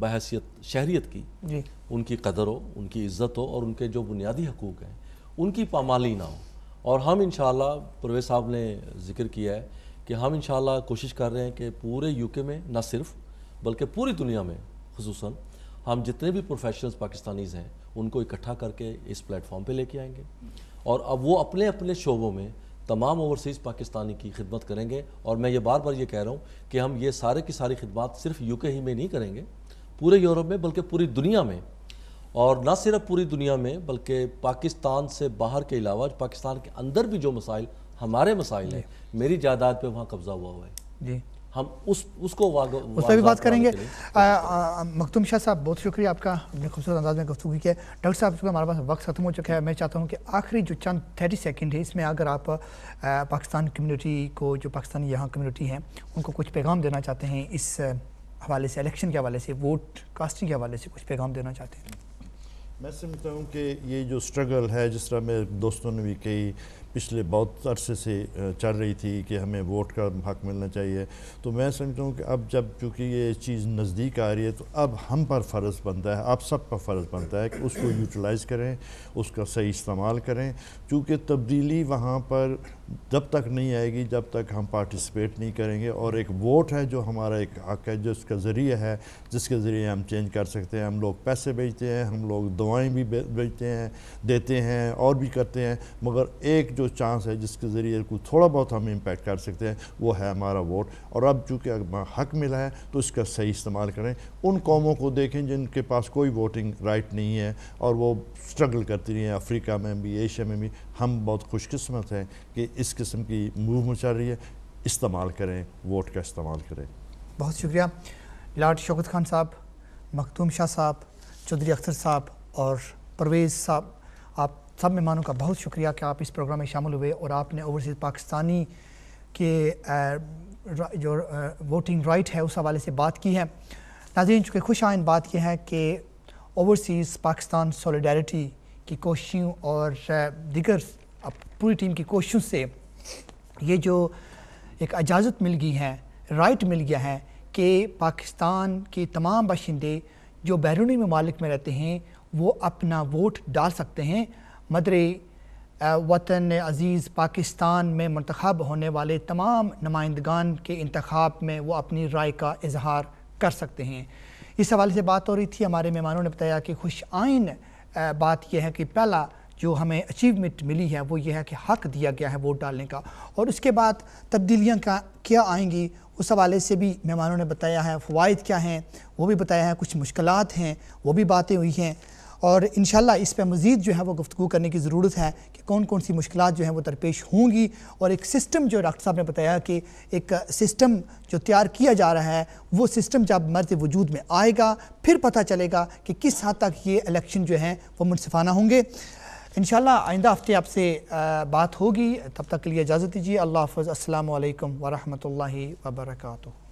بحیثیت شہریت کی جی ان کی قدر ہو، ان کی عزت ہو، اور ان کے جو بنیادی حقوق ہیں ان کی پامالی نہ ہو. اور ہم انشاءاللہ پرویز صاحب نے ذکر کیا ہے کہ ہم انشاءاللہ کوشش کر رہے ہیں کہ پورے یو کے میں نہ صرف بلکہ پوری دنیا میں خصوصاً ہم جتنے بھی پروفیشنلز پاکستانیز ہیں ان کو اکٹھا کر کے اس پلیٹ فارم پہ لے کے آئیں گے، اور اب وہ اپنے اپنے شعبوں میں تمام اوورسیز پاکستانی کی خدمت کریں گے. اور میں یہ بار بار یہ کہہ رہا ہوں کہ ہم یہ سارے کی ساری خدمات صرف یو کے ہی میں نہیں کریں گے، پورے یورپ میں بلکہ پوری دنیا میں، اور نہ صرف پوری دنیا میں بلکہ پاکستان سے باہر کے علاوہ پاکستان کے اندر بھی جو مسائل ہمارے مسائل ہیں، میری جائیداد پہ وہاں قبضہ ہوا ہے جی ہم اس کو اس پہ بھی بات کریں گے. مختوم شاہ صاحب بہت شکریہ آپ کا اپنے خوبصورت انداز میں گفتگو کی ہے. ڈاکٹر صاحب چونکہ ہمارے پاس وقت ختم ہو چکا ہے، میں چاہتا ہوں کہ آخری جو چند 30 سیکنڈ ہے اس میں اگر آپ پاکستان کمیونٹی کو، جو پاکستانی یہاں کمیونٹی ہیں، ان کو کچھ پیغام دینا چاہتے ہیں اس حوالے سے، الیکشن کے حوالے سے، ووٹ کاسٹنگ کے حوالے سے کچھ پیغام دینا چاہتے ہیں. میں سمجھتا ہوں کہ یہ جو سٹرگل ہے، جس طرح میرے دوستوں نے بھی کہی پچھلے بہت عرصے سے چل رہی تھی کہ ہمیں ووٹ کا حق ملنا چاہیے، تو میں سمجھتا ہوں کہ اب جب چونکہ یہ چیز نزدیک آ رہی ہے تو اب ہم پر فرض بنتا ہے، آپ سب پر فرض بنتا ہے کہ اس کو یوٹیلائز کریں، اس کا صحیح استعمال کریں، چونکہ تبدیلی وہاں پر جب تک نہیں آئے گی جب تک ہم پارٹیسپیٹ نہیں کریں گے. اور ایک ووٹ ہے جو ہمارا ایک حق ہے، جس کا ذریعہ ہے، جس کے ذریعے ہم چینج کر سکتے ہیں. ہم لوگ پیسے بیچتے ہیں، ہم لوگ دعائیں بھی بیچتے ہیں، دیتے ہیں اور بھی کرتے ہیں، مگر ایک جو چانس ہے جس کے ذریعے کوئی تھوڑا بہت ہم امپیکٹ کر سکتے ہیں وہ ہے ہمارا ووٹ. اور اب چونکہ حق ملا ہے تو اس کا صحیح استعمال کریں. ان قوموں کو دیکھیں جن کے پاس کوئی ووٹنگ رائٹ نہیں ہے اور وہ سٹرگل کرتی رہی ہیں، افریقہ میں بھی، ایشیا میں بھی. ہم بہت خوش قسمت ہیں کہ اس قسم کی موو چل رہی ہے. استعمال کریں، ووٹ کا استعمال کریں. بہت شکریہ لاٹ شوکت خان صاحب، مختوم شاہ صاحب، چودھری اختر صاحب اور پرویز صاحب، آپ سب مہمانوں کا بہت شکریہ کہ آپ اس پروگرام میں شامل ہوئے اور آپ نے اوورسیز پاکستانی کے جو ووٹنگ رائٹ ہے اس حوالے سے بات کی ہے. ناظرین، چونکہ خوش آئند بات یہ ہے کہ اوورسیز پاکستان سولیڈیرٹی کی کوششوں اور دیگر پوری ٹیم کی کوششوں سے یہ جو ایک اجازت مل گئی ہے، رائٹ مل گیا ہے کہ پاکستان کے تمام باشندے جو بیرونی ممالک میں رہتے ہیں وہ اپنا ووٹ ڈال سکتے ہیں. مدر وطن عزیز پاکستان میں منتخب ہونے والے تمام نمائندگان کے انتخاب میں وہ اپنی رائے کا اظہار کر سکتے ہیں. اس حوالے سے بات ہو رہی تھی. ہمارے مہمانوں نے بتایا کہ خوش آئین بات یہ ہے کہ پہلا جو ہمیں اچیومنٹ ملی ہے وہ یہ ہے کہ حق دیا گیا ہے ووٹ ڈالنے کا، اور اس کے بعد تبدیلیاں کیا آئیں گی اس حوالے سے بھی مہمانوں نے بتایا ہے. فوائد کیا ہیں وہ بھی بتایا ہے، کچھ مشکلات ہیں وہ بھی باتیں ہوئی ہیں، اور انشاءاللہ اس پہ مزید جو ہے وہ گفتگو کرنے کی ضرورت ہے کہ کون کون سی مشکلات جو ہیں وہ درپیش ہوں گی. اور ایک سسٹم جو ڈاکٹر صاحب نے بتایا کہ ایک سسٹم جو تیار کیا جا رہا ہے وہ سسٹم جب مرد وجود میں آئے گا پھر پتہ چلے گا کہ کس حد تک یہ الیکشن جو ہیں وہ منصفانہ ہوں گے. انشاءاللہ آئندہ ہفتے آپ سے بات ہوگی. تب تک کے لیے اجازت دیجیے. اللہ حافظ. السلام علیکم ورحمۃ اللہ وبرکاتہ.